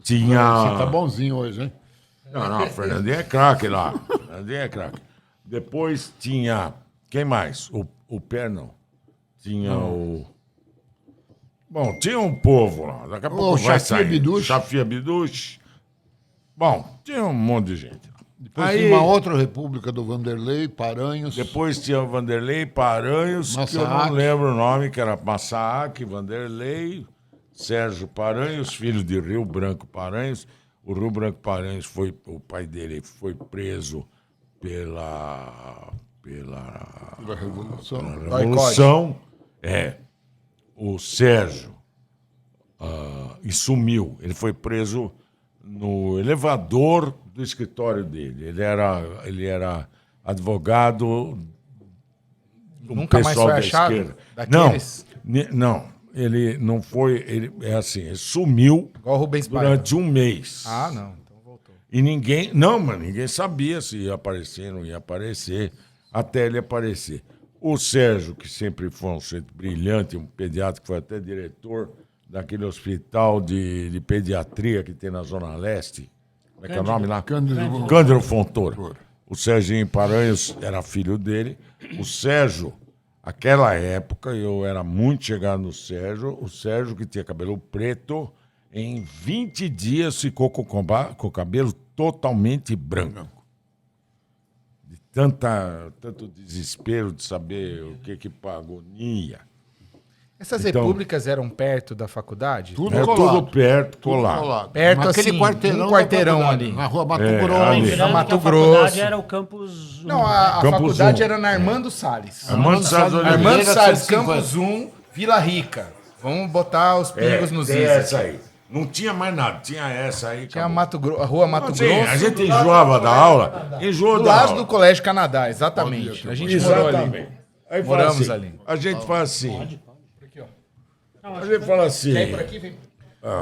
Tinha. Você tá bonzinho hoje, hein? Não, Fernandinho é craque lá. Fernandinho é craque. Depois tinha. Quem mais? O Pernão. Tinha o. Bom, tinha um povo lá. Daqui a pouco vai Chafia sair. Biduche. Chafia Biduche. Bom, tinha um monte de gente lá. Depois Aí- tinha uma outra república do Vanderlei, Paranhos. Depois tinha o Vanderlei Paranhos, que eu Massac. não lembro o nome, que era Massac, Vanderlei, Sérgio Paranhos, filho de Rio Branco Paranhos. O Rio Branco Paranhos o pai dele foi preso pela Da Revolução. Revolução. O Sérgio e sumiu. Ele foi preso no elevador do escritório dele. Ele era advogado do Nunca mais pessoal foi da achado? esquerda. Daqueles? Não, ele não foi. Ele sumiu Igual o Rubens Paiva. durante um mês. Ah, não. Então voltou. E ninguém sabia se ia aparecer, não ia aparecer, até ele aparecer. O Sérgio, que sempre foi um sujeito brilhante, um pediatra que foi até diretor daquele hospital de pediatria que tem na Zona Leste. Como é que é o nome lá? Cândido Fontoura. O Serginho Paranhos era filho dele. O Sérgio, aquela época, eu era muito chegado no Sérgio. O Sérgio, que tinha cabelo preto, em 20 dias ficou com o cabelo totalmente branco. De tanto desespero de saber o que para agonia. Essas Então- repúblicas eram perto da faculdade? Tudo É colado. tudo perto, Tudo colado. Perto, Naquele assim, quarteirão um quarteirão da faculdade, ali. Na rua Mato É, Grosso. ali. Lembrando Na Mato que a faculdade Grosso. era o campus 1. Não, a Campus faculdade 1. era na Armando Salles. Armando Salles Oliveira. Armando Oliveira, Salles, 150. Campus 1, Vila Rica. Vamos botar os pingos nos tem is. essa aí. Não tinha mais nada, tinha essa aí. Tinha acabou. a rua Mato Sim, Grosso. a gente enjoava da aula, enjoou Do da lado aula. do Colégio Canadá, exatamente. A gente morou ali. Exatamente. Aí fala Moramos assim, ali. A gente fala assim. A gente fala assim. Vem por aqui, vem.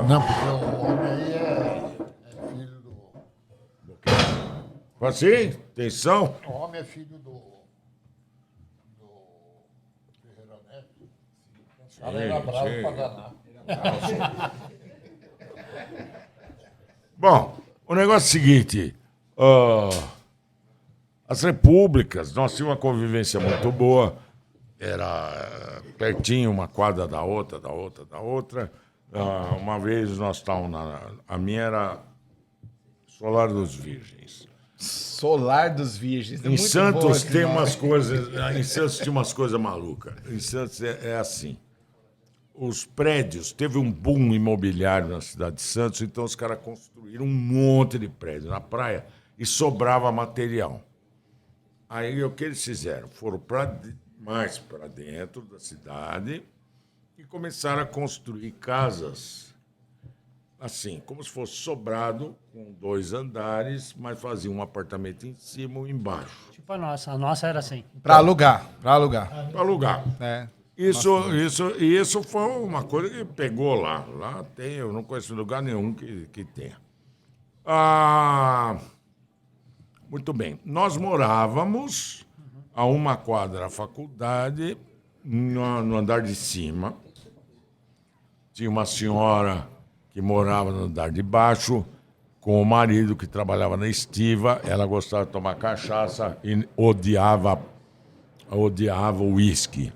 Não, porque o homem aí é filho do... Fala assim, atenção. O homem é filho do Ferreira Neto. O cara era bravo sim. pra danar. Bom, o negócio é o seguinte. As repúblicas, nós tínhamos uma convivência muito boa. Era pertinho, uma quadra da outra. Uma vez nós estávamos a minha era Solar dos Virgens. Solar dos Virgens. É Em muito bom Santos esse nome. Em Santos tinha umas coisas malucas. Em Santos é assim. os prédios, teve um boom imobiliário na cidade de Santos, então os caras construíram um monte de prédio na praia e sobrava material. Aí o que eles fizeram? Foram mais para dentro da cidade e começaram a construir casas assim, como se fosse sobrado, com 2 andares, mas faziam um apartamento em cima ou embaixo. Tipo a nossa era assim. Pra alugar. Para alugar. É. Isso foi uma coisa que pegou lá. Lá tem, eu não conheço lugar nenhum que tenha. Muito bem. Nós morávamos a 1 quadra da faculdade, no andar de cima. Tinha uma senhora que morava no andar de baixo, com o marido que trabalhava na estiva. Ela gostava de tomar cachaça e odiava o uísque.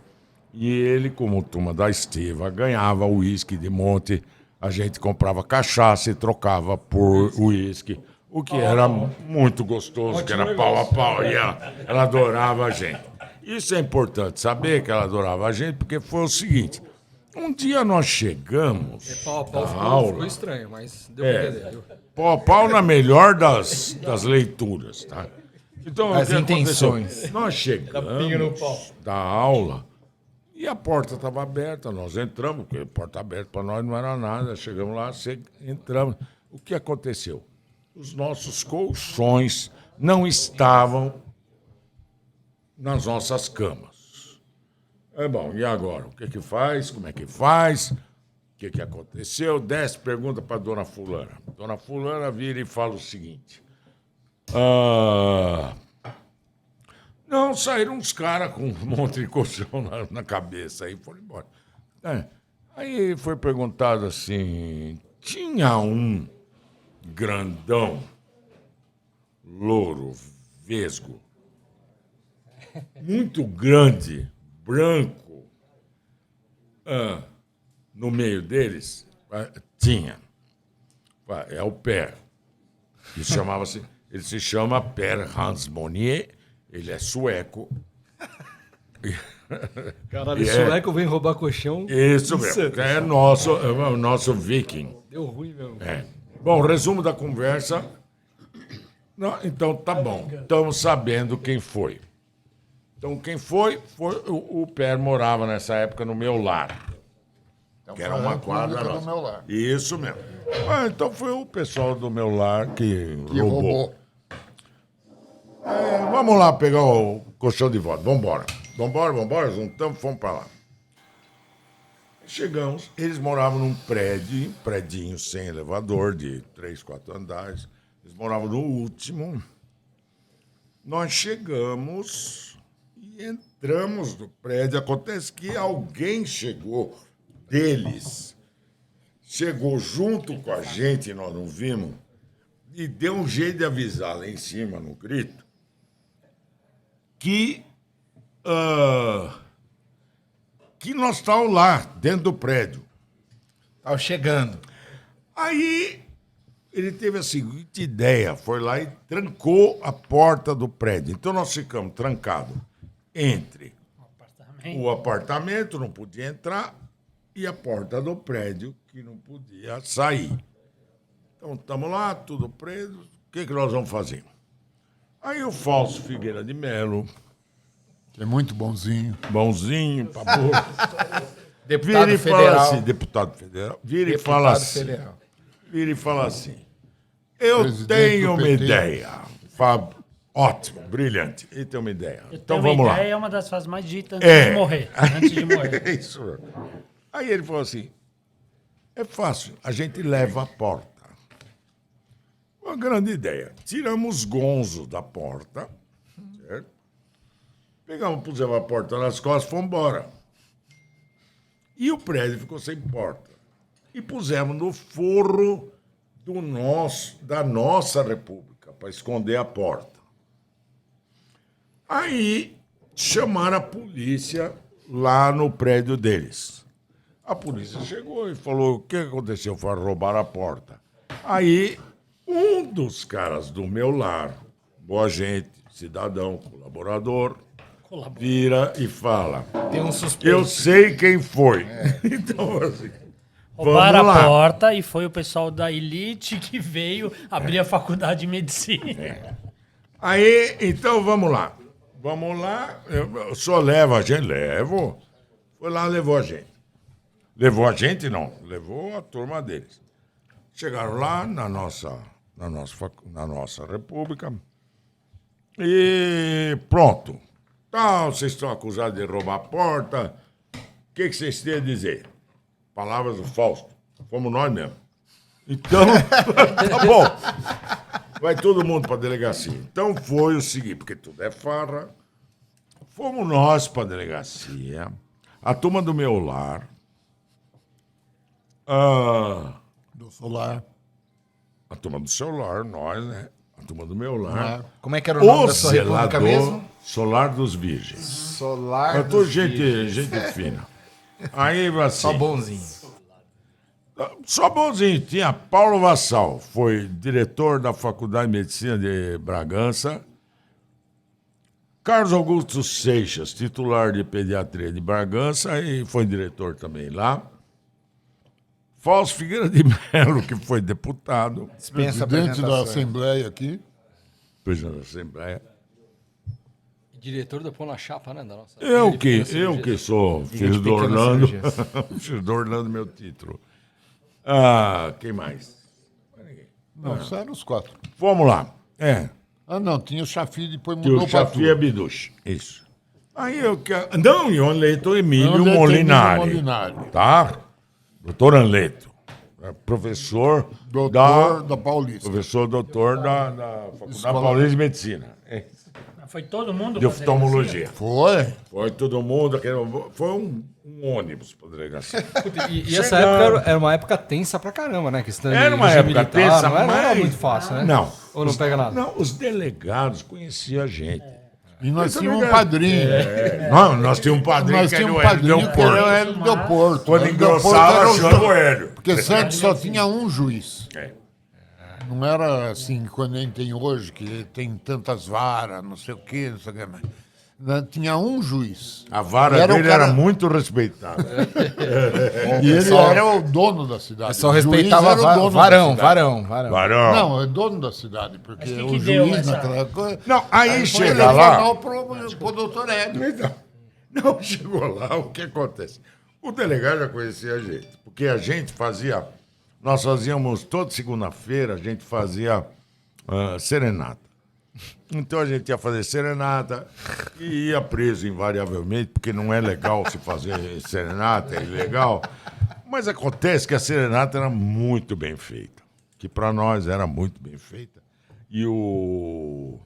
E ele, como turma da estiva, ganhava uísque de monte. A gente comprava cachaça e trocava por uísque, o que era muito gostoso, que era pau a pau. E ela adorava a gente. Isso é importante saber que ela adorava a gente, porque foi o seguinte. Um dia nós chegamos Pau a pau da ficou aula... estranho, mas deu pra entender. Viu? Pau a pau na melhor das leituras, tá? Então, As o que aconteceu? intenções. Nós chegamos da aula e a porta estava aberta, nós entramos, porque a porta aberta para nós não era nada. Chegamos lá, entramos. O que aconteceu? Os nossos colchões não estavam nas nossas camas. Bom, e agora? O que faz? Como é que faz? O que aconteceu? Desce, pergunta para dona fulana. Dona fulana vira e fala o seguinte. Não, saíram uns caras com um monte de colchão na cabeça aí foram embora. Aí foi perguntado assim, tinha um grandão, louro, vesgo, muito grande, branco, no meio deles, tinha. É o Per. Ele se chama Per Hans Monnier, ele é sueco. Caralho, o sueco vem roubar colchão. Isso mesmo, é o nosso viking. Deu ruim mesmo. Bom, resumo da conversa. Não, então, tá bom. Estamos sabendo quem foi. Então, quem foi o Per morava nessa época no meu lar. Que era uma quadra do nossa. meu lar. Isso mesmo. Então foi o pessoal do meu lar que roubou. Vamos lá pegar o colchão de volta. Vambora. Juntamos, fomos para lá. Chegamos, eles moravam num predinho sem elevador, de 3, 4 andares. Eles moravam no último. Nós chegamos e entramos no prédio. Acontece que alguém chegou deles, chegou junto com a gente, nós não vimos, e deu um jeito de avisar lá em cima, no grito, que nós estávamos lá, dentro do prédio. Tava chegando. Aí ele teve a seguinte ideia, foi lá e trancou a porta do prédio. Então nós ficamos trancados entre o apartamento, não podia entrar, e a porta do prédio, que não podia sair. Então estamos lá, tudo preso, o que nós vamos fazer? Aí o Fausto Figueira de Melo, Que é muito bonzinho. bonzinho, pavor, Deputado vira e federal. fala assim, deputado federal, vira e fala Deputado assim, federal. vira e fala assim, eu Presidente tenho do uma PT. ideia, Fábio, ótimo, brilhante, ele tem uma ideia. Então Então, vamos lá. ideia é uma das fases mais ditas antes de morrer. Antes de morrer. É isso mesmo. Aí ele falou assim, é fácil, a gente leva a porta. Uma grande ideia. Tiramos os gonzos da porta, certo? Pegamos, pusemos a porta nas costas e fomos embora. E o prédio ficou sem porta. E pusemos no forro da nossa república, para esconder a porta. Aí chamaram a polícia lá no prédio deles. A polícia chegou e falou, o que aconteceu? Foi roubar a porta. Aí um dos caras do meu lar, boa gente, cidadão, colaborador, vira e fala: Tem um suspeito. eu sei quem foi. Então, assim, Roubaram vamos a lá. porta e foi o pessoal da elite que veio abrir a faculdade de medicina. Aí, então vamos lá. Vamos lá. O senhor leva a gente? Levo. Foi lá, levou a gente. Levou a gente, não. Levou a turma deles. Chegaram lá na nossa república. E pronto. Então, vocês estão acusados de roubar a porta. O que vocês têm a dizer? Palavras do Fausto. Fomos nós mesmo. Então, tá bom. Vai todo mundo para a delegacia. Então foi o seguinte, porque tudo é farra. Fomos nós para a delegacia. A turma do meu lar. Do solar. A turma do celular, nós, né? A turma do meu lar. Como é que era o nome O da sua república zelador mesmo? solar dos virgens. Solar Eu tô dos gente Virgens. fina. Aí, assim... Só bonzinho. Só bonzinho. Tinha Paulo Vassal, foi diretor da Faculdade de Medicina de Bragança. Carlos Augusto Seixas, titular de Pediatria de Bragança e foi diretor também lá. Fausto Figueira de Melo, que foi deputado, Dispensa Presidente da apresentações. Assembleia aqui. presidente da Assembleia. Diretor da Pão na Chapa, né? Da nossa Eu pequena que cirurgia. sou filho de do pequenas Orlando. cirurgias. Filho do Orlando, meu título. Quem mais? Não, só eram os 4. Vamos lá. Ah, não, tinha o Chafi, depois Que mudou o para Chafi é Biduch. Isso. Aí eu quero. Não, e o Anleto Emílio Anleto Molinari. Emílio Molinari. Tá? Doutor Anleto. Professor Doutor da Paulista. Professor doutor da Faculdade Escola- Paulista de Medicina. Foi todo mundo De pra delegacia? oftalmologia. Foi. Foi todo mundo. Foi um ônibus para delegacia. Puta, e essa época era uma época tensa pra caramba, né? Questão de Era uma regime época militar, tensa, não era mas- muito fácil, né? Não. Ou não pega nada? Não, os delegados conheciam a gente. E nós Isso é tínhamos um verdade. padrinho. Não, nós tínhamos um padrinho Nós que era tínhamos o um Hélio padrinho Del que era o Porto. Hélio Del Porto. Quando Hélio Del Porto engrossava, era chama o Hélio. Porque Santos só tinha um juiz. É. Não era assim, quando a gente tem hoje, que tem tantas varas, não sei o quê, não sei o quê. Mas não, tinha um juiz. A vara Era o dele cara- era muito respeitada. E ele era o dono da cidade. Só O juiz respeitava era o dono da varão, cidade. varão. Varão. Não, é dono da cidade, porque Mas que o deu juiz essa- naquela coisa... Não, aí foi chega lá. telefonar pro doutor Hélio. Então, não, chegou lá, o que acontece? O delegado já conhecia a gente, porque a gente fazia, nós fazíamos toda segunda-feira, a gente fazia serenata. Então a gente ia fazer serenata e ia preso invariavelmente, porque não é legal se fazer serenata, é ilegal. Mas acontece que a serenata era muito bem feita, que para nós era muito bem feita. E o...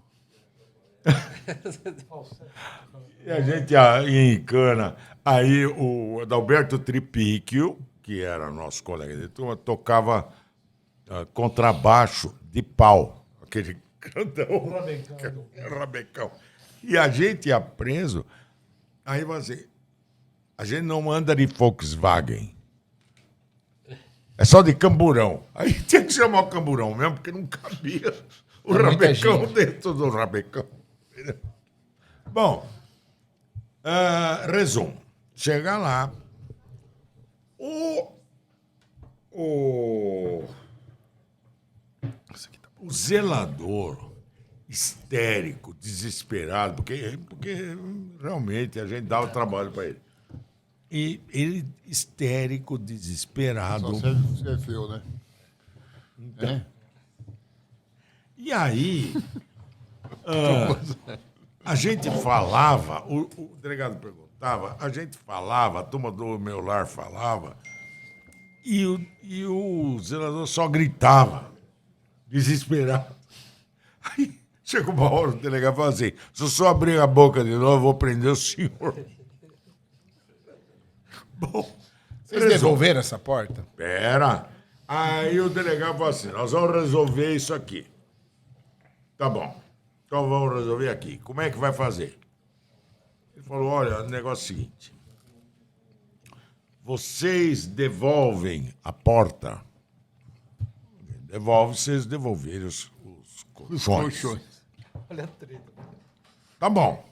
E a gente ia em cana. Aí o Adalberto Tripicchio, que era nosso colega de turma, tocava contrabaixo de pau. Aquele grandão. Rabecão. E a gente ia preso. Aí você. A gente não anda de Volkswagen. É só de camburão. Aí tinha que chamar o camburão mesmo, porque não cabia o É muita rabecão gente. dentro do rabecão. Bom, resumo. Chega lá, o zelador histérico, desesperado, porque realmente a gente dava trabalho para ele. E ele histérico, desesperado. Só você é feio, né? E aí, a gente falava, o delegado perguntava, a gente falava, a turma do meu lar falava, e o zelador só gritava, desesperado. Aí chegou uma hora, o delegado falou assim, se o senhor abrir a boca de novo, eu vou prender o senhor. Bom, Vocês devolveram essa porta? Pera. Aí o delegado falou assim, nós vamos resolver isso aqui. Tá bom. Então vamos resolver aqui. Como é que vai fazer? Ele falou, olha, o negócio é o seguinte. Vocês devolvem a porta. Devolve, vocês devolverem os colchões. Colchões. Olha a treta. Tá bom.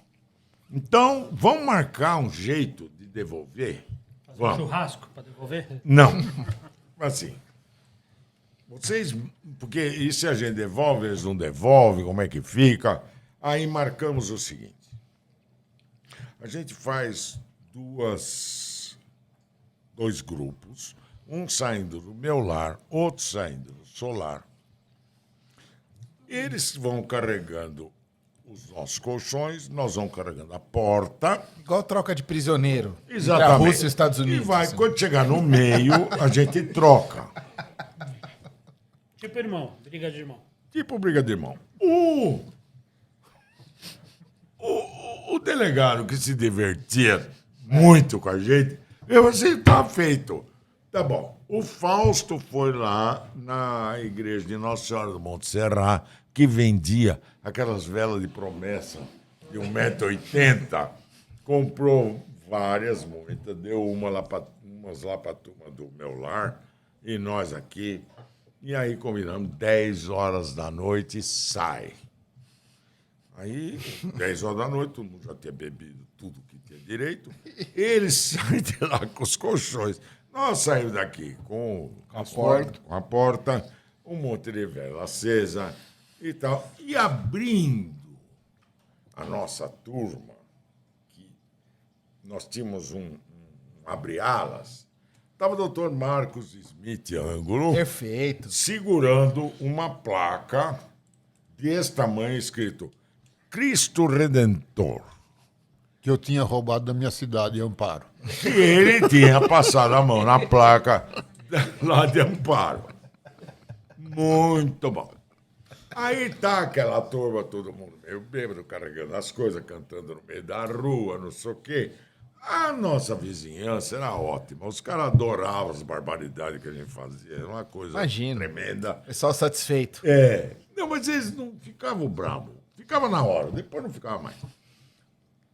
Então, vamos marcar um jeito de devolver? Fazer um churrasco para devolver? Não. Assim. Vocês. Porque e se a gente devolve, eles não devolvem, como é que fica? Aí marcamos o seguinte. A gente faz dois grupos, um saindo do meu lar, outro saindo do solar. Eles vão carregando os nossos colchões, nós vamos carregando a porta. Igual troca de prisioneiro. Exatamente. Entre a Rússia e os Estados Unidos. E vai, assim. quando chegar no meio, a gente troca. Tipo irmão, briga de irmão. Tipo briga de irmão. O delegado que se divertia muito com a gente, eu assim, tá feito. Tá bom. O Fausto foi lá na igreja de Nossa Senhora do Monte Serra, que vendia aquelas velas de promessa de 1,80 m. Comprou várias, muitas, deu umas lá para a turma do meu lar e nós aqui. E aí combinamos, 10 horas da noite sai. Aí, 10 horas da noite, todo mundo já tinha bebido tudo que tinha direito. Eles saem de lá com os colchões. Nós saímos daqui com a porta, um monte de vela acesa e tal. E abrindo a nossa turma, que nós tínhamos um abre-alas, estava o doutor Marcos Smith Ângulo Perfeito. segurando uma placa desse tamanho escrito Cristo Redentor. Que eu tinha roubado da minha cidade, Amparo. E ele tinha passado a mão na placa lá de Amparo. Muito bom. Aí tá aquela turma, todo mundo meio bêbado, carregando as coisas, cantando no meio da rua, não sei o quê. A nossa vizinhança era ótima. Os caras adoravam as barbaridades que a gente fazia. Era uma coisa Imagino. tremenda. Pessoal satisfeito. É. Não, mas eles não ficavam bravos. Ficava na hora, depois não ficava mais.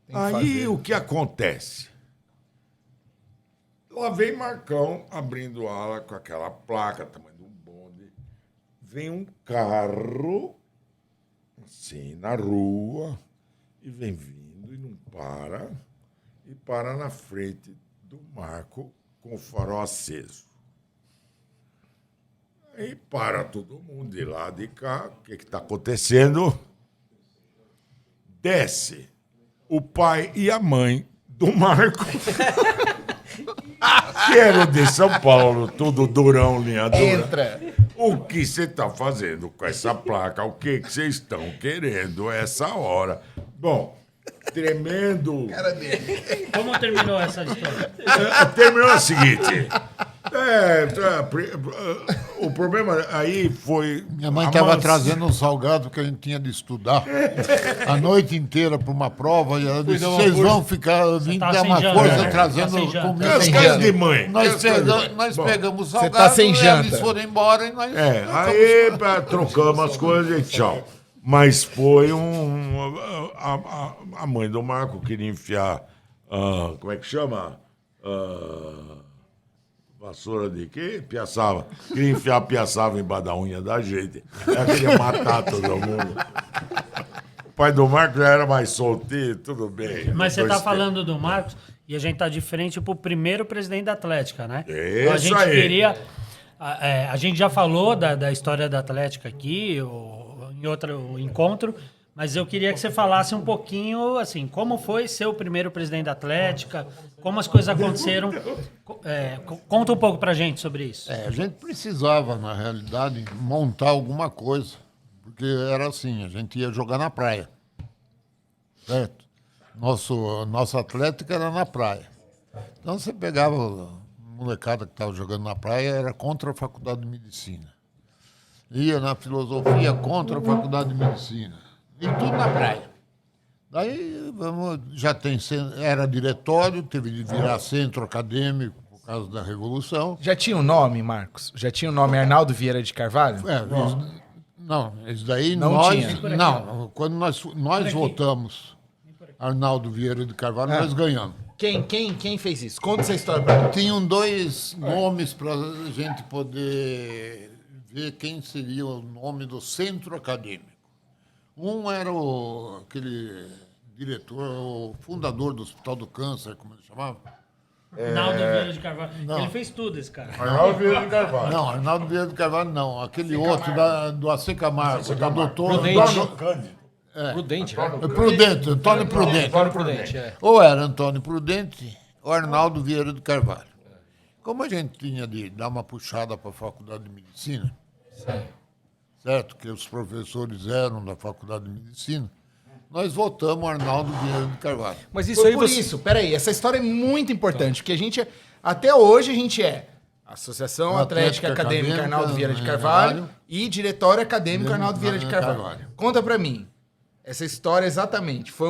que Aí fazer. o que acontece? Lá vem Marcão abrindo ala com aquela placa, tamanho do bonde. Vem um carro, assim, na rua, e vem vindo e não para, e para na frente do Marco com o farol aceso. Aí para todo mundo de lá de cá, o que está acontecendo? Desce o pai e a mãe do Marco, que era de São Paulo, tudo durão, linha dura. Entra. O que você está fazendo com essa placa? O que vocês estão querendo essa hora? Bom, tremendo. Como terminou essa história? Terminou o seguinte. O problema aí foi. Minha mãe a estava mans- trazendo um salgado que a gente tinha de estudar a noite inteira para uma prova e ela disse: vocês vão ficar vindo tá dar sem uma janta, força né? trazendo Tá sem janta. comida. As casas de mãe. Nós Bom, pegamos o Você salgado, tá sem janta. eles foram embora e nós... Aí trocamos as coisas e tchau. Mas foi a mãe do Marco queria enfiar. Como é que chama? Vassoura de quê? Piaçava. Queria enfiar a piaçava embaixo da unha da gente. Ela queria matar todo mundo. O pai do Marco já era mais solteiro, tudo bem. Mas você Depois tá falando do Marcos e a gente tá de frente pro primeiro presidente da Atlética, né? Isso a gente aí. queria... a gente já falou da história da Atlética aqui, em outro encontro, mas eu queria que você falasse um pouquinho, assim, como foi ser o primeiro presidente da Atlética, como as coisas aconteceram. Conta um pouco pra gente sobre isso. A gente precisava, na realidade, montar alguma coisa, porque era assim, a gente ia jogar na praia, certo? Nosso Atlético era na praia. Então você pegava a molecada que estava jogando na praia, era contra a Faculdade de Medicina. Ia na filosofia contra a Faculdade de Medicina. E tudo na praia. Daí era diretório, teve de virar centro acadêmico por causa da Revolução. Já tinha um nome, Marcos? Já tinha o nome Arnaldo Vieira de Carvalho? Isso daí Não nós... tinha. Não, quando nós votamos Arnaldo Vieira de Carvalho, nós ganhamos. Quem fez isso? Conta essa história pra mim. Tinham dois nomes para a gente poder ver quem seria o nome do centro acadêmico. Um era aquele diretor, o fundador do Hospital do Câncer, como ele chamava? Naldo Vieira de Carvalho. Ele fez tudo, esse cara. Arnaldo Vieira de Carvalho. Não, Arnaldo Vieira de Carvalho não. Aquele outro do AC Camargo, do doutor... Prudente, né? Prudente, Antônio Prudente. Antônio Prudente, é. Ou era Antônio Prudente ou Arnaldo Vieira de Carvalho. Como a gente tinha de dar uma puxada para a Faculdade de Medicina, certo? Que os professores eram da Faculdade de Medicina, nós votamos Arnaldo Vieira de Carvalho. Mas isso Foi aí por você... isso, peraí, essa história é muito importante, porque a gente, até hoje a gente é Associação Atlética Acadêmica Arnaldo Vieira de Carvalho e Diretório Acadêmico Arnaldo Vieira de Carvalho. Conta pra mim, essa história exatamente, foi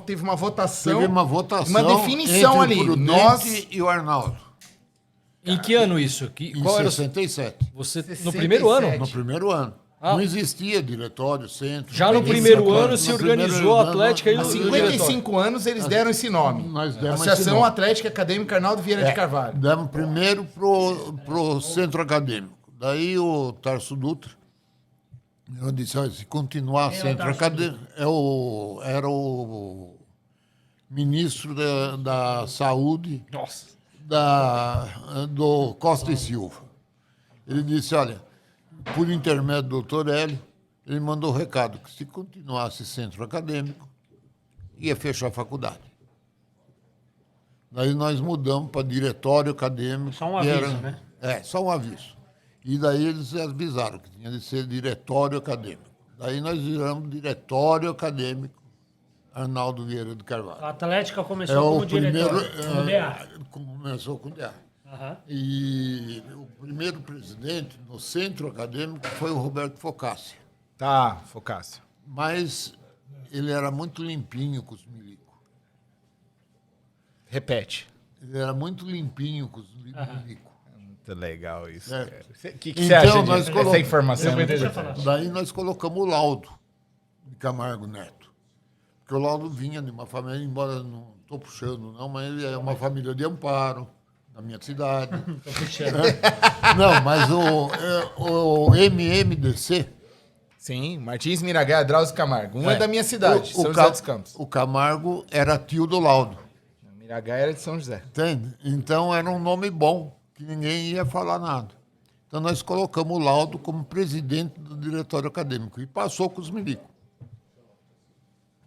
teve uma votação, Teve uma votação, uma definição entre ali, o Prudente nós... e o Arnaldo, Em que ano isso? em Qual era o... 67. Você, 67. no primeiro ano? No primeiro ano. Ah. Não existia diretório, centro. Já no não primeiro existia ano se no primeiro organizou a ano, Atlética e Há o 55 anos eles deram esse nome. Nós demos esse Associação nome. Atlética Acadêmica Arnaldo Vieira de Carvalho. Demos primeiro pro centro acadêmico. Daí o Tarso Dutra, eu disse, olha, se continuar Quem é o centro Tarso acadêmico, era o ministro da Saúde Nossa. do Costa e Silva. Ele disse, olha, por intermédio do doutor Hélio, ele mandou o recado que se continuasse centro acadêmico, ia fechar a faculdade. Daí nós mudamos para diretório acadêmico. Só um que aviso, né? Só um aviso. E daí eles avisaram que tinha de ser diretório acadêmico. Daí nós viramos diretório acadêmico Arnaldo Vieira de Carvalho. A Atlética começou como diretor, como DA. Começou com DA. Aham. E o primeiro presidente no centro acadêmico foi o Roberto Focassi. Tá, Focácio. Mas ele era muito limpinho com os milicos. Repete. Ele era muito limpinho com os milicos. Muito legal isso, É. cara. O que Então, você acha nós disso? colocamos- Essa informação é muito Deixa eu importante. falar. Daí nós colocamos o Laudo de Camargo Neto. Porque o Laudo vinha de uma família, embora não estou puxando, não, mas ele é uma família de Amparo, da minha cidade. Tô puxando. Não, mas o MMDC. Sim, Martins Miragaia, Drauzio Camargo. Um é da minha cidade, o São Ca- José dos Campos. O Camargo era tio do Laudo. Miragaia era de São José. Entende? Então era um nome bom, que ninguém ia falar nada. Então nós colocamos o Laudo como presidente do diretório acadêmico e passou com os milicos,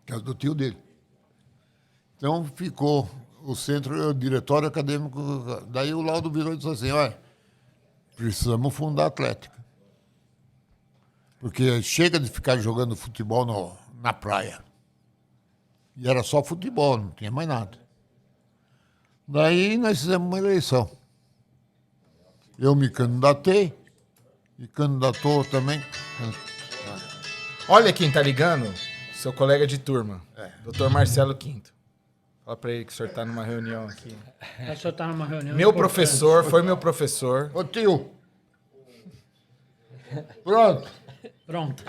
que é do tio dele. Então ficou o centro, o diretório acadêmico. Daí o Laudo virou e disse assim, olha, precisamos fundar a Atlética. Porque chega de ficar jogando futebol na praia. E era só futebol, não tinha mais nada. Daí nós fizemos uma eleição. Eu me candidatei e candidatou também. Olha quem tá ligando, seu colega de turma, Dr. Marcelo Quinto. Fala pra ele que o senhor tá numa reunião aqui. O senhor tá numa reunião Meu importante. professor, foi meu professor. Ô tio! Pronto! Pronto.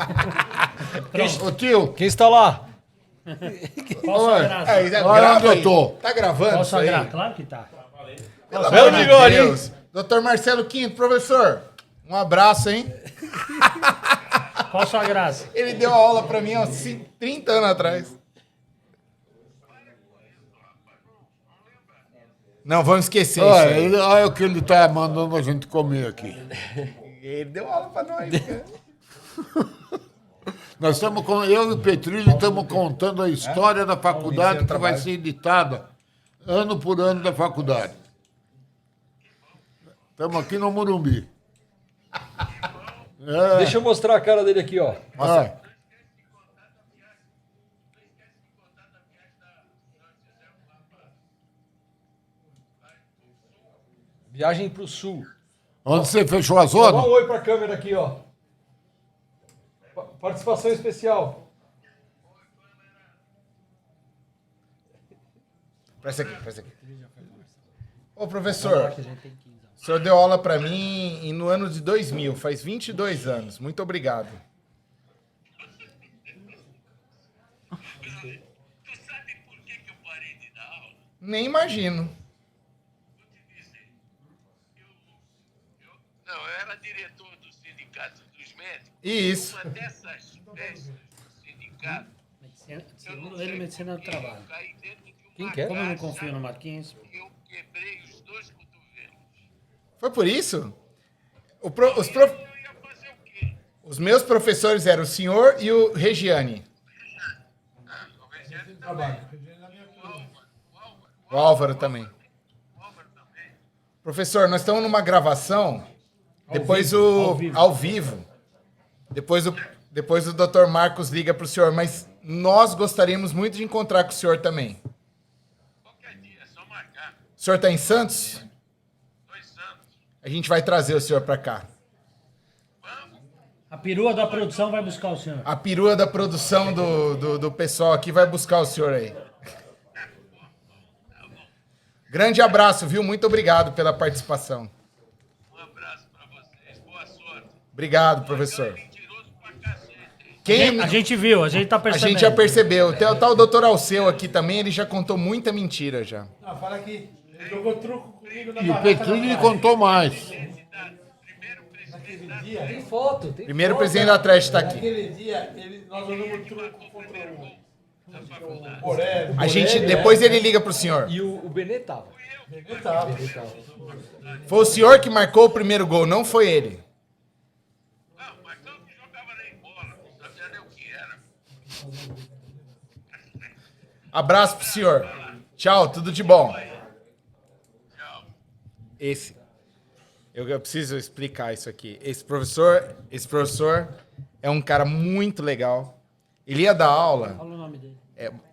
Ô tio! Quem está lá? Qual sua graça? Olha onde eu tô. Tá gravando Qual isso sua aí? graça? Claro que tá. Pelo Belo amor de bigode, hein? Deus. Dr. Marcelo Quinto, professor, um abraço, hein? Qual sua graça? Ele deu aula pra mim há 30 anos atrás. Não, vamos esquecer isso aí. Olha o que ele tá mandando a gente comer aqui. Ele deu aula pra nós. Cara. Nós estamos eu e o Petrilho estamos contando a história da faculdade que vai trabalho. ser editada ano por ano da faculdade. Estamos aqui no Morumbi. Deixa eu mostrar a cara dele aqui, ó. Ah, Viagem pro sul. onde você fechou a Dá zona? um oi pra câmera aqui, ó. Participação especial. Presta aqui. Ô, professor, o senhor deu aula pra mim no ano de 2000, faz 22 anos. Muito obrigado. Tu sabe por que eu parei de dar aula? Nem imagino. Não, eu era diretor do sindicato dos médicos. Isso. Uma dessas festas do sindicato, Segundo ele, medicina do trabalho. Caí dentro de uma Quem quer? Como eu não caixa confio no Marquinhos? e eu quebrei os 2 cotovelos. Foi por isso? Eu ia fazer o quê? Os meus professores eram o senhor e o Regiane. O Regiane também. O Álvaro também. Professor, nós estamos numa gravação. Ao vivo. Depois o Dr. Marcos liga para o senhor, mas nós gostaríamos muito de encontrar com o senhor também. Qualquer dia, é só marcar. O senhor está em Santos? 2 Santos. A gente vai trazer o senhor para cá. A perua da produção vai buscar o senhor. A perua da produção do pessoal aqui vai buscar o senhor aí. Grande abraço, viu? Muito obrigado pela participação. Um abraço pra vocês. Boa sorte. Obrigado, professor. Mentiroso pra cacete, hein? Quem A gente viu, a gente tá a percebendo. gente já percebeu. Tem o tal doutor Alceu aqui também, ele já contou muita mentira já. Ah, fala aqui. Ele jogou truco comigo na E o barraca Petrini da contou mais. Tem foto, tem Primeiro presidente da Atlético está aqui. Naquele dia, nós jogamos truco contra o Borelli. A gente, depois ele liga pro senhor. E o Benê tava. Foi o senhor que marcou o primeiro gol, não foi ele. Não, mas eu não jogava nem bola. Não sabia nem o que era. Abraço pro senhor. Tchau, tudo de bom. Eu preciso explicar isso aqui. Esse professor é um cara muito legal. Ele ia dar aula. Fala o nome dele.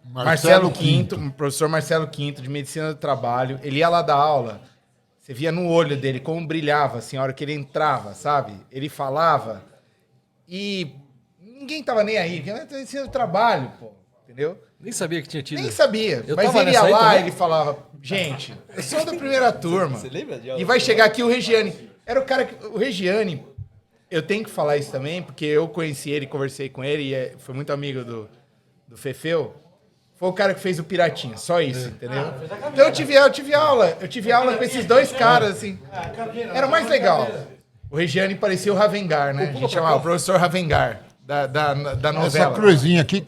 Marcelo Quinto, professor Marcelo Quinto, de Medicina do Trabalho. Ele ia lá dar aula. Você via no olho dele como brilhava, assim, a hora que ele entrava, sabe? Ele falava e ninguém tava nem aí. Porque é Medicina do Trabalho, pô. Entendeu? Nem sabia que tinha tido. Nem sabia. Eu Mas tava ele ia nessa aí lá também. e ele falava, gente, eu sou da primeira turma. Você lembra de E vai chegar aqui o Regiane. Era o cara que... O Regiane, eu tenho que falar isso também, porque eu conheci ele, conversei com ele, e foi muito amigo do Fefeu. Foi o cara que fez o Piratinha, só isso, entendeu? Então eu tive aula com esses dois caras, assim. Era o mais legal. O Regiane parecia o Ravengar, né? A gente chamava o professor Ravengar, da novela. Essa cruzinha aqui,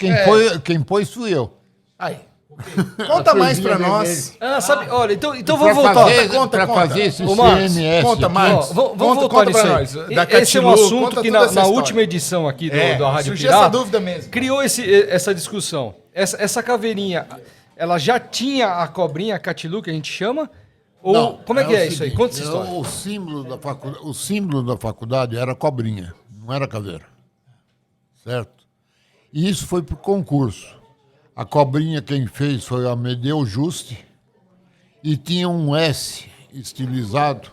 quem pôs fui eu. Aí. Conta mais pra nós. Ah, sabe, olha, então vamos voltar. Para fazer esse Ô, Marcos, CMS. Conta aqui, mais. Vamos Conta voltar nisso pra aí. nós. Da Esse é um Catilu, assunto conta que toda essa na história. última edição aqui da Rádio surgiu Pirata, essa dúvida mesmo. criou essa discussão. Essa caveirinha, ela já tinha a cobrinha, a Catilu, que a gente chama? Ou Não, como é que é o isso aí? seguinte, Conta essa história. O símbolo da faculdade era cobrinha, não era caveira. Certo? E isso foi por concurso. A cobrinha quem fez foi o Amedeu Juste e tinha um S estilizado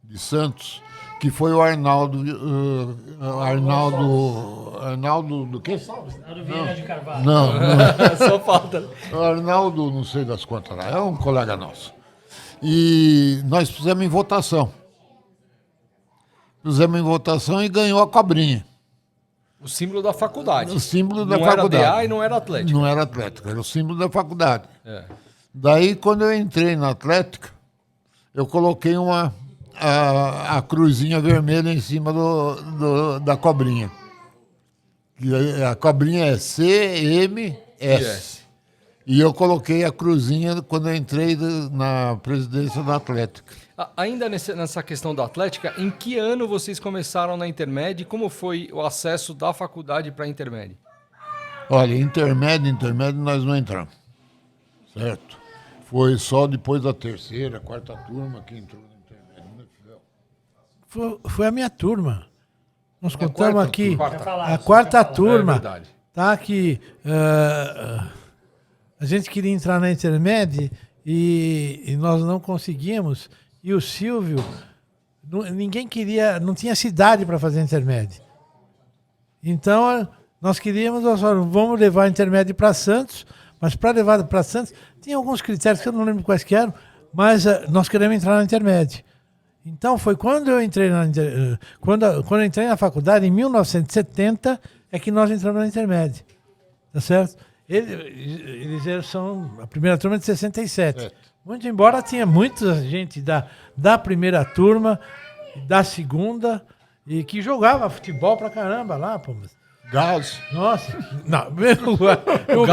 de Santos, que foi o Arnaldo do quê? Arnaldo Vieira de Carvalho. Não, Só falta. o Arnaldo, não sei das quantas lá, é um colega nosso. E nós fizemos em votação. Fizemos em votação e ganhou a cobrinha. O símbolo da faculdade. O símbolo da não faculdade. Não era DA e não era Atlético. Não era Atlético, era o símbolo da faculdade. É. Daí, quando eu entrei na Atlética, eu coloquei a cruzinha vermelha em cima da cobrinha. A cobrinha é CMS. E eu coloquei a cruzinha quando eu entrei na presidência da Atlética. Ainda nessa questão da Atlética, em que ano vocês começaram na Intermédia e como foi o acesso da faculdade para a Intermédia? Olha, intermédio nós não entramos. Certo? Foi só depois da terceira, quarta turma que entrou na intermédio, né, Fidel? Foi a minha turma. Nós contamos aqui falar, a quarta É turma. verdade. Tá que a gente queria entrar na Intermédia e nós não conseguimos. E o Silvio, ninguém queria, não tinha cidade para fazer Intermédia. Então, nós falamos, vamos levar a Intermédia para Santos, mas para levar para Santos, tinha alguns critérios que eu não lembro quais que eram, mas nós queremos entrar na Intermédia. Então, foi quando eu entrei quando eu entrei na faculdade, em 1970, é que nós entramos na Intermédia. Tá certo? Eles são a primeira turma de 67. Muito embora tinha muita gente da primeira turma, da segunda, e que jogava futebol pra caramba lá, pô. Gás. Nossa, não, o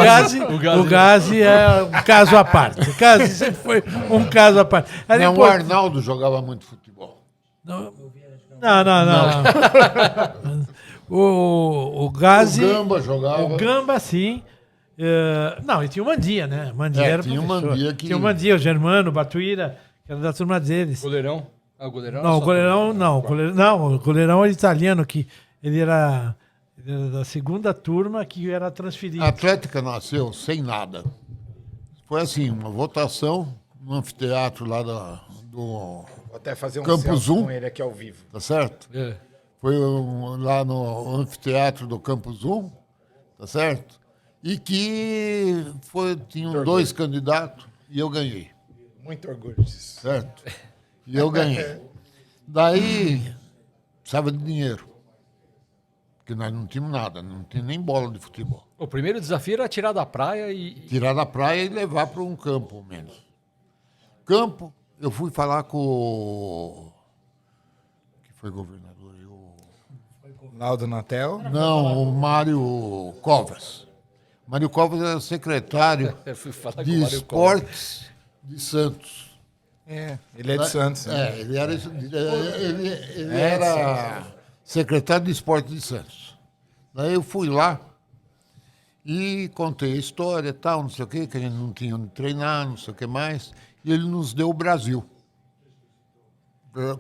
Gazi é um caso à parte. O Gazi sempre foi um caso à parte. Aí Não, o depois- Arnaldo jogava muito futebol. Não. O Gazi. O Gamba jogava. O Gamba, sim. Não, e tinha o Mandia, né? Mandia era tinha o professor. Mandia que- Tinha o Mandia, o Germano, o Batuíra, que era da turma deles. Goleirão? Ah, o goleirão? Não, o só- goleirão não. O goleirão era italiano, que ele era da segunda turma que era transferido. A Atlética nasceu sem nada. Foi assim, uma votação no anfiteatro lá do... Vou até fazer um Campo selfie Zoom. com ele aqui ao vivo. Tá certo? É. Foi lá no anfiteatro do Campo Zoom, tá certo? E que tinham 2 candidatos e eu ganhei, Muito orgulho disso. certo? E eu ganhei. Daí, precisava de dinheiro. Porque nós não tínhamos nada, não tinha nem bola de futebol. O primeiro desafio era tirar da praia e. Tirar da praia e levar para um campo, ao menos. Campo, eu fui falar com o... que foi governador? Naldo Natel. Não, o Mário Covas. Mário Covas era secretário Eu fui falar com de o Mário Covas. Esportes de Santos. Ele é de Santos. né? Ele era secretário de Esportes de Santos. Daí eu fui lá e contei a história e tal, não sei o quê, que a gente não tinha onde treinar, não sei o que mais. E ele nos deu o Brasil.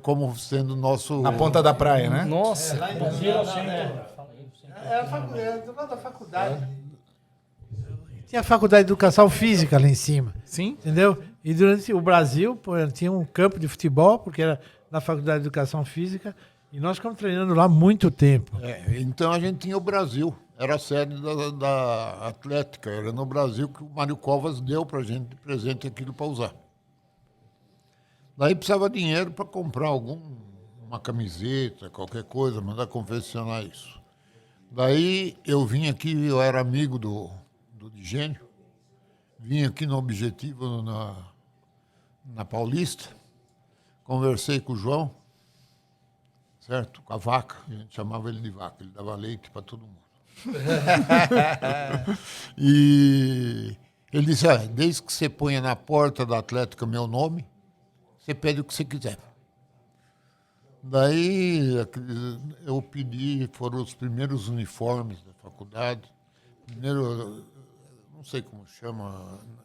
Como sendo nosso... Na ponta da praia, né? Nossa, Era do lado da faculdade. Tinha a faculdade de educação física lá em cima. Sim. Entendeu? E durante o Brasil, pô, tinha um campo de futebol, porque era na faculdade de educação física, e nós ficamos treinando lá muito tempo. Então a gente tinha o Brasil. Era a sede da Atlética. Era no Brasil que o Mário Covas deu para a gente de presente aquilo para usar. Daí precisava de dinheiro para comprar uma camiseta, qualquer coisa, mandar confeccionar isso. Daí eu vim aqui, eu era amigo do Digênio, vim aqui no Objetivo, na Paulista, conversei com o João, certo? Com a vaca, a gente chamava ele de vaca, ele dava leite para todo mundo. E ele disse, desde que você ponha na porta da Atlética meu nome, você pede o que você quiser. Daí eu pedi, foram os primeiros uniformes da faculdade. Primeiro, não sei como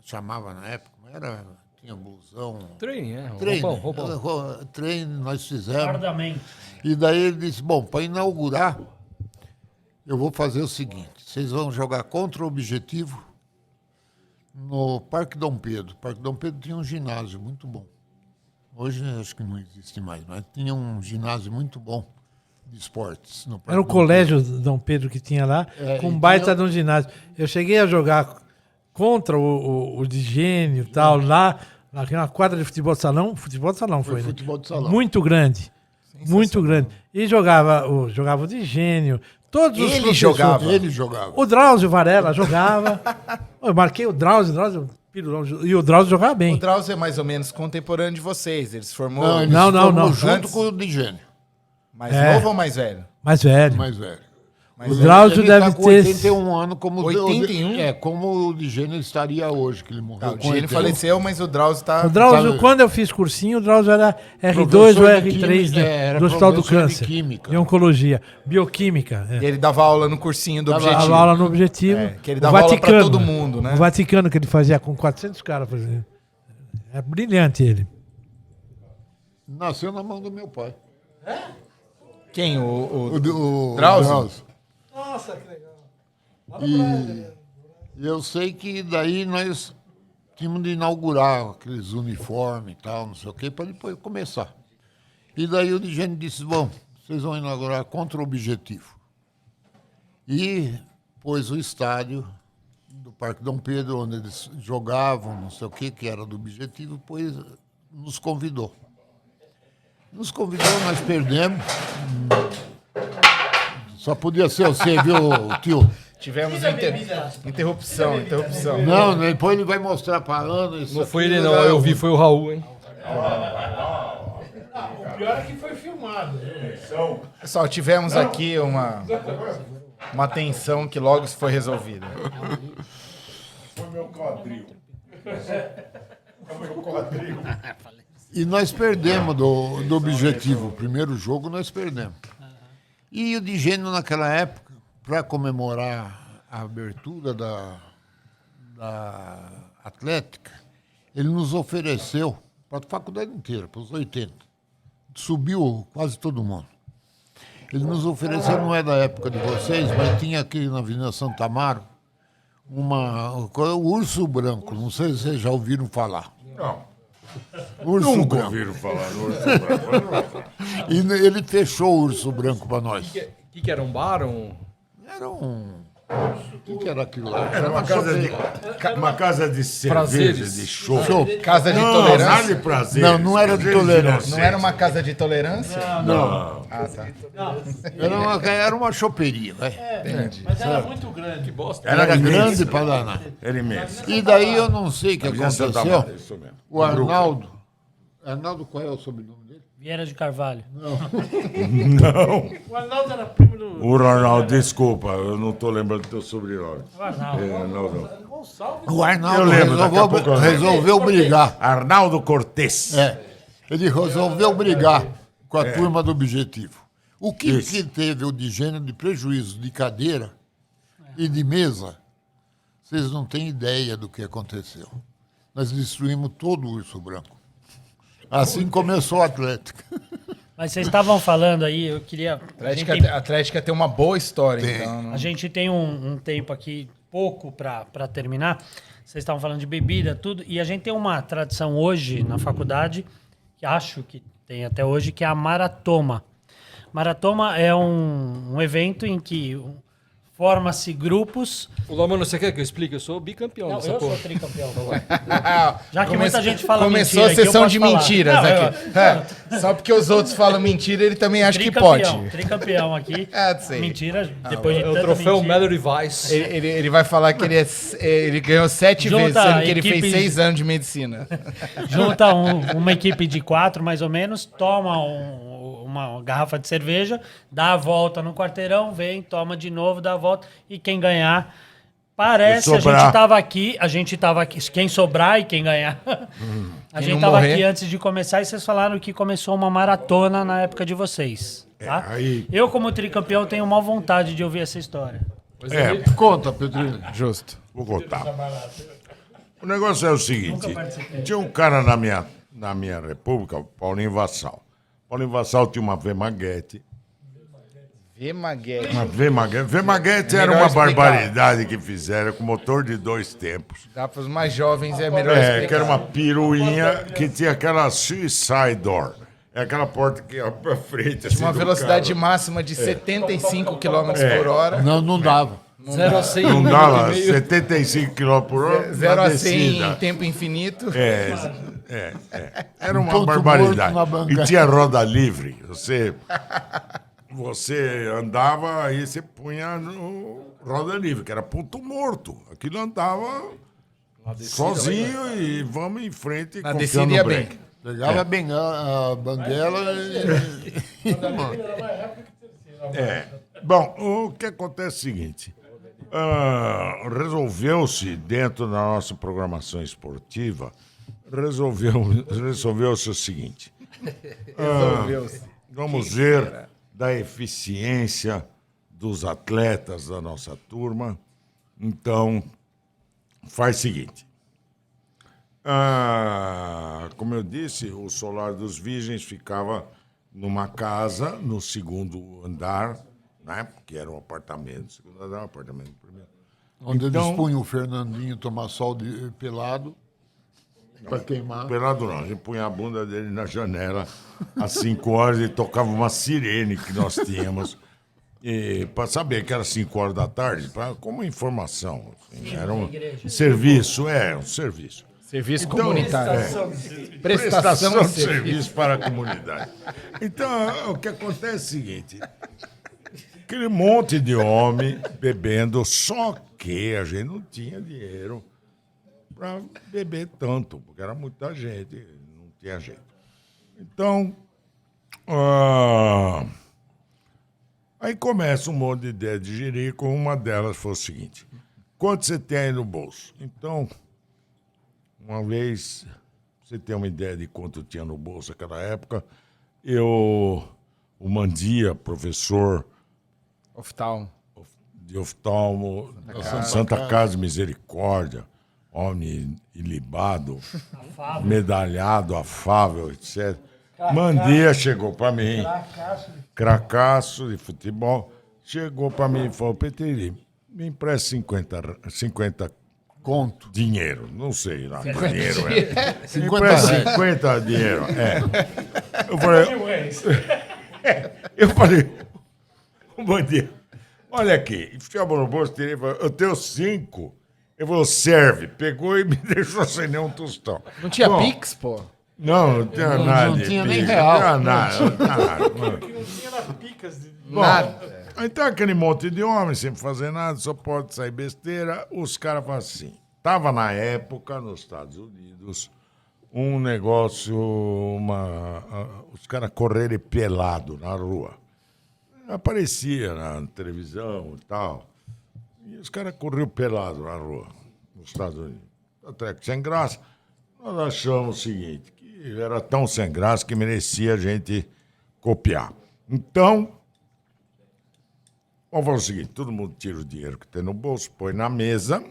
chamava na época, mas tinha blusão. treine, né? Treino, Roupão. treino nós fizemos. Guardamento. E daí ele disse, bom, para inaugurar, eu vou fazer o seguinte, vocês vão jogar contra o Objetivo no Parque Dom Pedro. O Parque Dom Pedro tinha um ginásio muito bom. Hoje acho que não existe mais, mas tinha um ginásio muito bom de esportes. No Parque Era o Dom colégio Dom Pedro que tinha lá, com um baita tinha- de um ginásio. Eu cheguei a jogar contra o Digênio e tal, lá naquela quadra de futebol de salão. Futebol de salão foi, né? futebol de salão. Muito grande. Muito grande. E jogava o Digênio, todos os Ele professores. jogava. Ele jogava. O Drauzio Varela jogava. Eu marquei o Drauzio, e o Drauzio jogava bem. O Drauzio é mais ou menos contemporâneo de vocês. Ele se formou Não, ele Não, se não, formou não. junto Antes- com o Digênio, mais É. novo ou mais velho? Mais velho. mais velho. O Drauzio Ele deve tá com ter. 81 anos, como 81? como o Digênio estaria hoje, que ele morreu. Tá, o com Digênio 80. faleceu, mas o Drauzio tá... O Drauzio, Tá- quando eu fiz cursinho, o Drauzio era R2 ou Professor de R3 química, era do Hospital do professor de Câncer. química. De oncologia. Bioquímica. E ele dava aula no cursinho do Dava Objetivo. Dava aula no Objetivo. É, que ele O dava aula pra Vaticano. todo mundo, né? O Vaticano que ele fazia com 400 caras. Por exemplo. É brilhante ele. Nasceu na mão do meu pai. Quem? O O Drauzio? Nossa, que legal. E eu sei que daí nós tínhamos de inaugurar aqueles uniformes e tal, não sei o quê, para depois começar. E daí o Digênio disse, bom, vocês vão inaugurar contra o Objetivo. E pôs o estádio do Parque Dom Pedro, onde eles jogavam, não sei o quê, que era do Objetivo, pois nos convidou. Nos convidou, nós perdemos. Só podia ser você, viu, tio? Tivemos interrupção. Não, depois ele vai mostrar para Ana. Isso Não foi aqui, ele, não. né? Eu vi, foi o Raul, hein? O pior é que foi filmado. Pessoal, tivemos aqui uma... uma tensão que logo se foi resolvida. Foi meu quadril. Foi meu quadril. E nós perdemos do objetivo. O primeiro jogo nós perdemos. E o Digênio, naquela época, para comemorar a abertura da Atlética, ele nos ofereceu para a faculdade inteira, para os 80. Subiu quase todo mundo. Ele nos ofereceu, não é da época de vocês, mas tinha aqui na Avenida Santa Amaro o Urso Branco. Não sei se vocês já ouviram falar. Não. Urso Nunca Branco. ouviram falar no Urso Branco. E ele fechou o Urso Branco para nós. O que era um bar? Era um... O que era aquilo lá? Era uma casa de cerveja, Prazeres. de show. Casa de Não, tolerância? nada de prazer. Não, não era de tolerância. Não era uma casa de tolerância? Não. Ah, tá. Era uma choperia, né? Mas era muito grande. Que bosta. Era grande para danar. Era imenso. E daí eu não sei o que Avenida Santa aconteceu. Amaro, isso mesmo. O Arnaldo... Arnaldo, qual é o sobrenome dele? Vieira de Carvalho. Não. O Arnaldo era primo do O Ronaldo, desculpa, eu não estou lembrando do teu sobrenome. O Arnaldo. Não. Gonçalves. O Arnaldo Eu lembro, daqui a pouco eu lembro. resolveu brigar. Arnaldo Cortez. Ele resolveu brigar com a turma do Objetivo. O que, Isso. que teve o Digênio de prejuízo de cadeira e de mesa, vocês não têm ideia do que aconteceu. Nós destruímos todo o Urso Branco. Assim começou a Atlética. Mas vocês estavam falando aí, eu queria... A Atlética tem uma boa história, então. A gente tem um tempo aqui, pouco para terminar. Vocês estavam falando de bebida, tudo. E a gente tem uma tradição hoje na faculdade, que acho que tem até hoje, que é a maratoma. Maratoma é um evento em que forma-se grupos. O Lamano, você quer que eu explique? Eu sou bicampeão Não, dessa eu porra. sou tricampeão. Já que muita gente fala Começou mentira, a sessão aqui de eu posso falar. mentiras Não, aqui. Só porque os outros falam mentira, ele também acha que pode. Tricampeão aqui. Sei. Mentira, depois de É o tanta troféu mentira. Mallory Weiss. Ele vai falar que ele ganhou 7 Junta vezes, sendo que ele equipes- fez 6 anos de medicina. Junta uma equipe de 4, mais ou menos, toma uma garrafa de cerveja, dá a volta no quarteirão, vem, toma de novo, dá a volta, e quem ganhar... Parece, E sobrar. a gente tava aqui, quem sobrar e quem ganhar. A Quem gente não tava morrer. aqui antes de começar e vocês falaram que começou uma maratona na época de vocês. Tá? aí- Eu, como tricampeão, tenho maior vontade de ouvir essa história. Conta, Pedrinho. Justo. Vou contar. O negócio é o seguinte: tinha um cara na minha república, o Paulinho Vassal. Paulinho Vassal tinha uma Vemaguete. Vemaguete. Uma Vemaguete. Vemaguete era Melhor uma explicar. barbaridade que fizeram com motor de 2 tempos. Dá para os mais jovens, é melhor É, explicar. que era uma piruinha que tinha aquela suicide door. É aquela porta que abre pra frente. Assim, Uma do velocidade carro. máxima de 75 km por hora. Não dava. 0 a 100 Não em dá um lá, minuto e meio. 75 km por hora. 0 na a 100 em descida. tempo infinito. Era uma ponto barbaridade. morto na bancada. E tinha roda livre. Você andava, aí você punha no roda livre, que era ponto morto. Aquilo andava sozinho e vamos em frente. Na confiando descida no ia break. bem. Pegava bem a banguela e... Bom, o que acontece é o seguinte. Resolveu-se, dentro da nossa programação esportiva, resolveu-se o seguinte. Resolveu-se. Vamos ver da eficiência dos atletas da nossa turma. Então, faz o seguinte. Como eu disse, o Solar dos Virgens ficava numa casa no 2º andar, né? Que era um apartamento, segundo andar, um apartamento primeiro. Onde Então- eles punham o Fernandinho tomar sol pelado para queimar. Pelado não, a gente punha a bunda dele na janela às 5 horas e tocava uma sirene que nós tínhamos. Para saber que era 5 horas da tarde, como informação. Assim, era um serviço, um serviço. Serviço Então, comunitário. Prestação de serviço para a comunidade. Então, o que acontece é o seguinte: aquele monte de homem bebendo, só que a gente não tinha dinheiro para beber tanto, porque era muita gente, não tinha jeito. Então, Aí começa um monte de ideia de jirico. Uma delas foi o seguinte: quanto você tem aí no bolso? Então, uma vez, você tem uma ideia de quanto tinha no bolso naquela época, o Mandia, professor Oftalmo. de oftalmo, Santa Casa de Misericórdia, homem ilibado, medalhado, afável, etc. Mandia chegou para mim, cracaço de futebol, chegou para mim e falou: Petri, me empresta 50 Conto. dinheiro, não sei lá, dinheiro é. 50 Me empresta reais. 50 dinheiro, Eu falei, ô Mandia, olha aqui, enfiava no bolso, tirei, falei, eu tenho 5. Ele falou, serve. Pegou e me deixou sem nenhum tostão. Não tinha Bom, Pix, pô? Não tinha nada. não de tinha nem Pix, real. Não tinha nada. Não tinha nada. Não tinha nas picas de... Bom, então aquele monte de homem sem fazer nada, só pode sair besteira. Os caras falam assim. Tava na época, nos Estados Unidos, um negócio, os caras correrem pelado na rua. Aparecia na televisão e tal. E os caras corriam pelado na rua, nos Estados Unidos. Até que sem graça. Nós achamos o seguinte, que era tão sem graça que merecia a gente copiar. Então, vamos fazer o seguinte, todo mundo tira o dinheiro que tem no bolso, põe na mesa,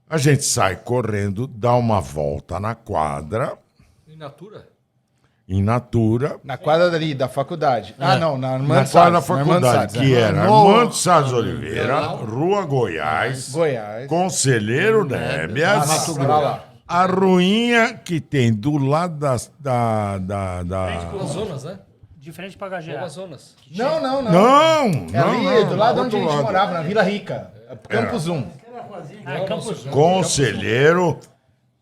a gente sai correndo, dá uma volta na quadra, In natura? in natura, Na quadra dali, da faculdade. Ah, não, na na Armando quadra da Salles, na Armando faculdade, Salles, que né? era Armando Salles Oliveira, Rua Goiás, Goiás. Conselheiro Nébias, Pra lá. a ruinha que tem do lado da Amazonas, né? De frente pra HGA. Amazonas. Não. Não, É ali, do lado onde a gente lado. morava, na Vila Rica. Campus 1. Ah, Campos. Conselheiro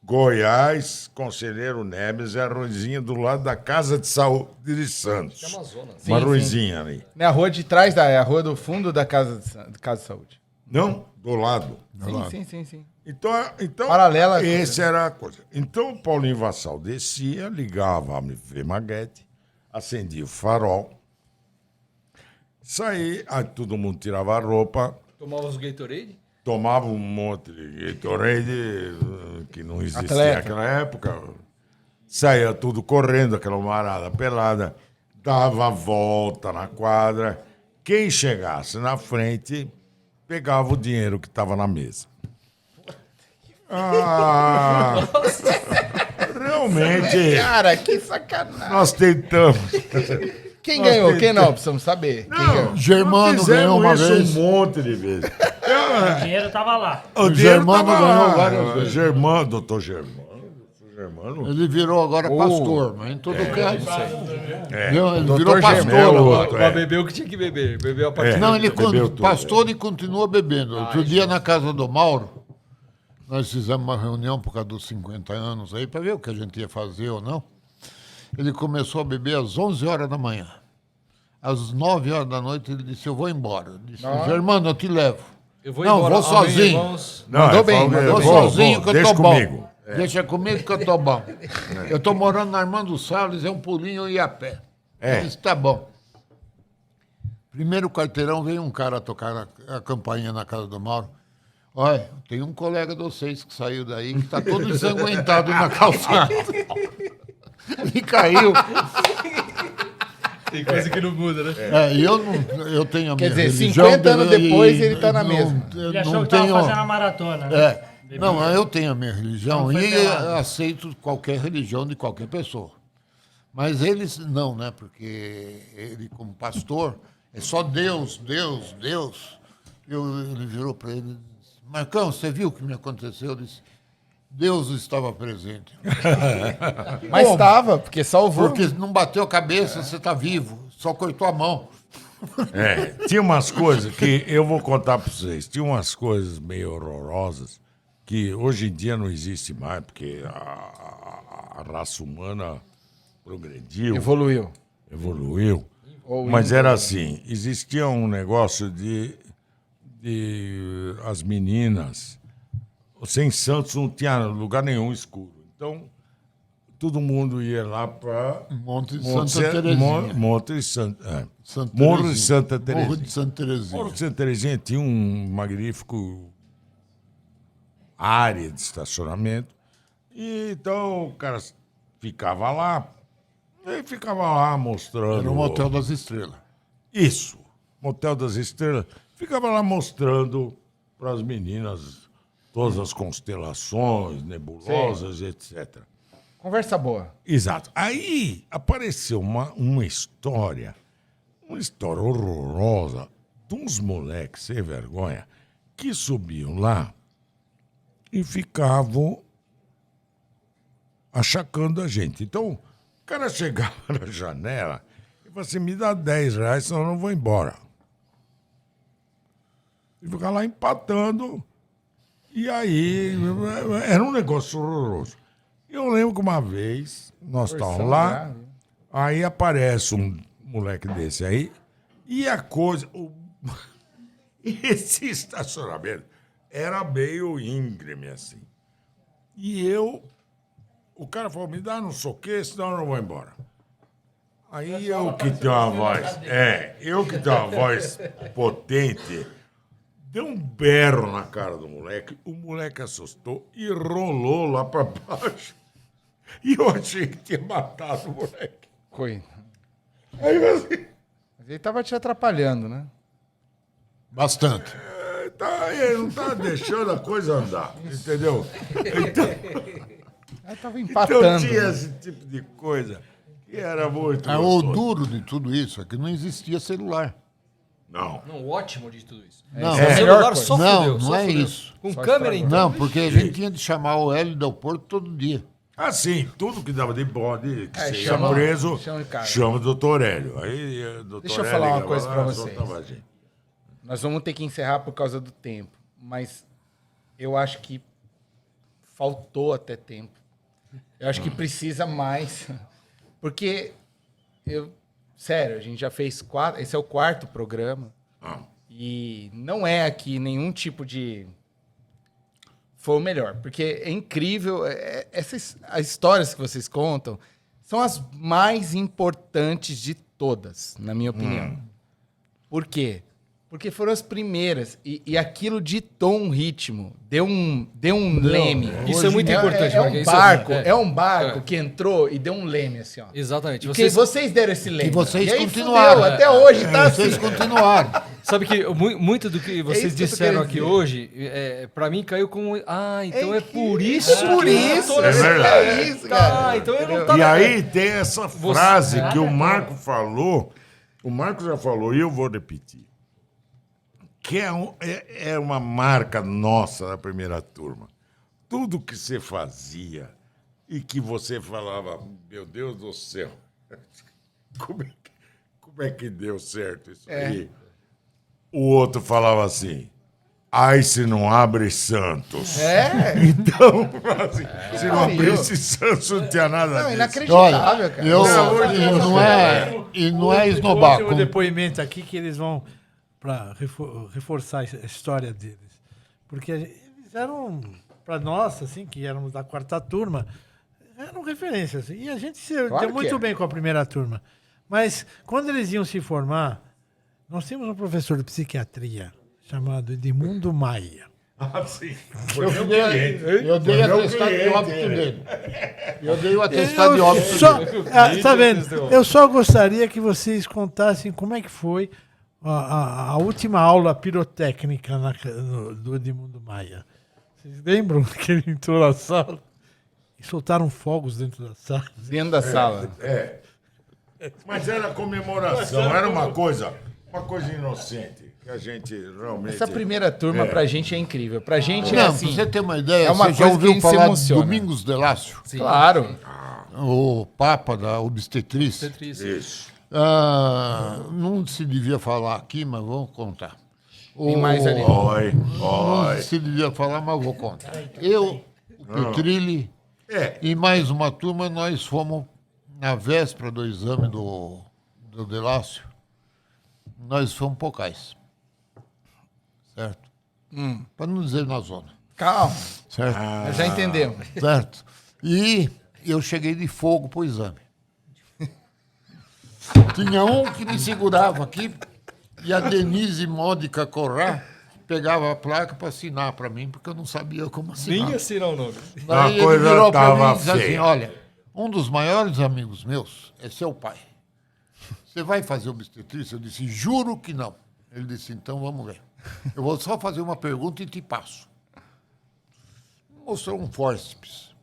Goiás, Conselheiro Neves, é a ruizinha do lado da Casa de Saúde de Santos. Amazonas. Uma Sim, ruizinha ali. É a rua de trás, é a rua do fundo da Casa de Saúde. Não, do lado. Sim. Então Paralela. essa era a coisa. Então o Paulinho Vassal descia, ligava a MV Maguete, acendia o farol, saía, aí todo mundo tirava a roupa, Tomava os Gatorade? tomava um monte de Gatorade, que não existia Atleta. naquela época, saía tudo correndo, aquela marada pelada, dava a volta na quadra. Quem chegasse na frente pegava o dinheiro que estava na mesa. Realmente, Cara, que sacanagem. nós tentamos. Quem Nós ganhou? Quem tentamos. não? Precisamos saber. Quem ganhou? Germano Fizemos ganhou uma isso vez. um monte de vezes. O dinheiro tava lá. O Germano tava ganhou lá. várias vezes. Germano, doutor Germano. Germano. Ele virou agora pastor, mas em todo caso. Viu? Ele Doutor virou pastor Germano. agora. É. Mas bebeu o que tinha que beber. Bebeu a partir Não, ele bebeu tudo, pastor e continua bebendo. Outro dia na casa do Mauro, nós fizemos uma reunião por causa dos 50 anos aí, para ver o que a gente ia fazer ou não. Ele começou a beber às 11 horas da manhã. Às 9 horas da noite ele disse, eu vou embora. Eu disse, Germano, eu te levo. Eu vou Não, embora. vou Amém, sozinho. irmãos. Não, Mandou ele bem, falou, mandou Vou bem. sozinho que eu deixa tô bom. comigo. Deixa comigo que eu tô bom. Eu tô morando na Armando Salles, é um pulinho e a pé. É. Ele disse, tá bom. Primeiro quarteirão veio um cara tocar a campainha na casa do Mauro. Olha, tem um colega de vocês que saiu daí que tá todo ensanguentado na calçada. Ele caiu. Tem coisa que não muda, né? E eu tenho a minha dizer, religião. 50 anos e depois ele tá na não- mesma. eu Ele achou não que tava tenho- fazendo a maratona, né? Não, eu tenho a minha religião Não foi e pelado. aceito qualquer religião de qualquer pessoa. Mas eles não, né? Porque ele, como pastor, é só Deus, Deus, Deus. Ele virou para ele e disse, Marcão, você viu o que me aconteceu? Eu disse, Deus estava presente. Mas estava, porque salvou. Porque não bateu a cabeça, você está vivo. Só cortou a mão. Tinha umas coisas que eu vou contar para vocês. Tinha umas coisas meio horrorosas que hoje em dia não existe mais, porque a raça humana progrediu, Evoluiu. evoluiu. Ou Mas era assim, existia um negócio de as meninas. Você em Santos não tinha lugar nenhum escuro. Então, todo mundo ia lá para Monte de Santa Terezinha. Monte de Santa, Santa Morro de Terezinha. Santa Terezinha. Morro de Santa Terezinha. Morro de Santa Terezinha tinha um magnífico área de estacionamento. E então o cara ficava lá, mostrando. Era um Motel das Estrelas. Isso, Motel das Estrelas. Ficava lá mostrando para as meninas todas as constelações, nebulosas, etc. Conversa boa. Exato. Aí apareceu uma história horrorosa de uns moleques sem vergonha que subiam lá e ficavam achacando a gente. Então, o cara chegava na janela e falava assim, me dá R$10, senão eu não vou embora. E ficava lá empatando. E aí, era um negócio horroroso. Eu lembro que uma vez, nós estávamos lá, aí aparece um moleque desse aí, e a coisa... Esse estacionamento era meio íngreme, assim. E o cara falou, me dá não sei o quê, senão eu não vou embora. Aí eu que tenho uma voz potente, deu um berro na cara do moleque, o moleque assustou e rolou lá pra baixo. E eu achei que tinha matado o moleque. Aí assim, Mas ele tava te atrapalhando, né? Bastante. ele não tá deixando a coisa andar, entendeu? Ele tava Então empatando. tinha esse tipo de coisa que era muito O gostoso. duro de tudo isso é que não existia celular. Não. Não, o ótimo de tudo isso. Não, O é. celular só Não, fudeu, não só é fudeu. isso. Com câmera, então. Não, porque a gente tinha de chamar o Hélio do Porto todo dia. Assim, tudo que dava de bode, que seja chama- preso, chama o cara. chama o doutor Hélio. Aí, doutor Deixa eu Hélio falar uma ligava coisa lá, pra vocês. soltava a gente. Nós vamos ter que encerrar por causa do tempo. Mas eu acho que faltou até tempo. Eu acho que precisa mais. Porque, sério, a gente já fez 4... Esse é o 4º programa. Ah. E não é aqui nenhum tipo de... Foi o melhor. Porque é incrível. As histórias que vocês contam são as mais importantes de todas, na minha opinião. Por quê? Porque foram as primeiras. E aquilo ditou um ritmo. Deu um leme. Isso é muito importante, É Marquinhos, um isso barco, é. é um barco que entrou e deu um leme, assim, ó. Exatamente. Porque vocês deram esse leme. E vocês e aí continuaram. fudeu, até hoje tá assim. Vocês continuaram. Sabe que muito do que vocês isso que eu tô disseram querendo aqui dizer. hoje, pra mim caiu como... então é que- por isso É por que eu isso, tô nessa- verdade. É isso, cara. Então eu não tava... E aí tem essa frase que o Marco falou, o Marco já falou, e eu vou repetir, que é uma marca nossa da primeira turma. Tudo que você fazia e que você falava, meu Deus do céu, como é que deu certo isso aí? O outro falava assim, ai, se não abre Santos. Então, assim, se não abrisse Santos, não tinha nada Não, disso. inacreditável, cara. E não é esnobar. Último depoimento aqui que eles vão para reforçar a história deles. Porque eles eram, para nós, assim, que éramos da 4ª turma, eram referências. E a gente se deu que muito é. bem com a primeira turma. Mas quando eles iam se formar, nós tínhamos um professor de psiquiatria chamado Edmundo Maia. Ah, sim. Eu dei atestado de óbito dele. Eu dei o atestado de óbito dele. Tá vendo? Eu só gostaria que vocês contassem como é que foi a última aula pirotécnica do Edmundo Maia. Vocês lembram que ele entrou na sala e soltaram fogos dentro da sala? Dentro da sala. Mas era comemoração, era uma coisa inocente, que a gente realmente... Essa primeira turma pra gente é incrível. Pra gente é Não, assim... pra você ter uma ideia, é uma você já coisa que a ouviu gente se falar de emociona. Domingos Delácio? Claro. O Papa da obstetriz? Isso. Não se devia falar aqui, mas vamos contar. Tem mais ali. Não se devia falar, mas vou contar. Eu, o Petrilli e mais uma turma, nós fomos na véspera do exame do Delácio, nós fomos Pocais. Certo? Para não dizer na zona. Calma. Certo? Já entendemos. Certo? E eu cheguei de fogo pro exame. Tinha um que me segurava aqui e a Denise Módica Corrá pegava a placa para assinar para mim, porque eu não sabia como assinar. Nem assinar o nome. Daí ele coisa virou para mim tava e disse assim, feia. olha, um dos maiores amigos meus é seu pai. Você vai fazer obstetrícia? Eu disse, juro que não. Ele disse, então vamos ver. Eu vou só fazer uma pergunta e te passo. Mostrou um fórceps.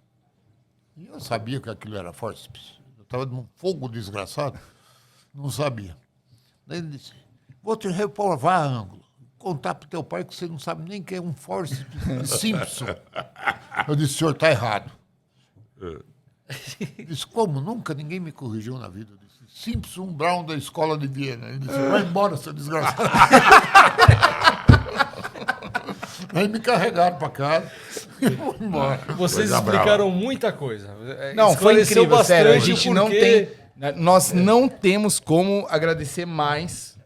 E eu sabia que aquilo era fórceps. Eu estava num fogo desgraçado, não sabia. Daí ele disse, vou te reprovar ângulo. Contar para o teu pai que você não sabe nem que é um fórceps Simpson. Eu disse, o senhor está errado. Ele disse, como? Nunca ninguém me corrigiu na vida. Eu disse, Simpson Brown da escola de Viena. Ele disse, vai embora, seu desgraçado. Aí me carregaram para casa e fui embora. Vocês Coisa explicaram muita coisa. Não, foi Esclareceu incrível, sério. A bastante gente o não porquê. tem. Nós não temos como agradecer mais.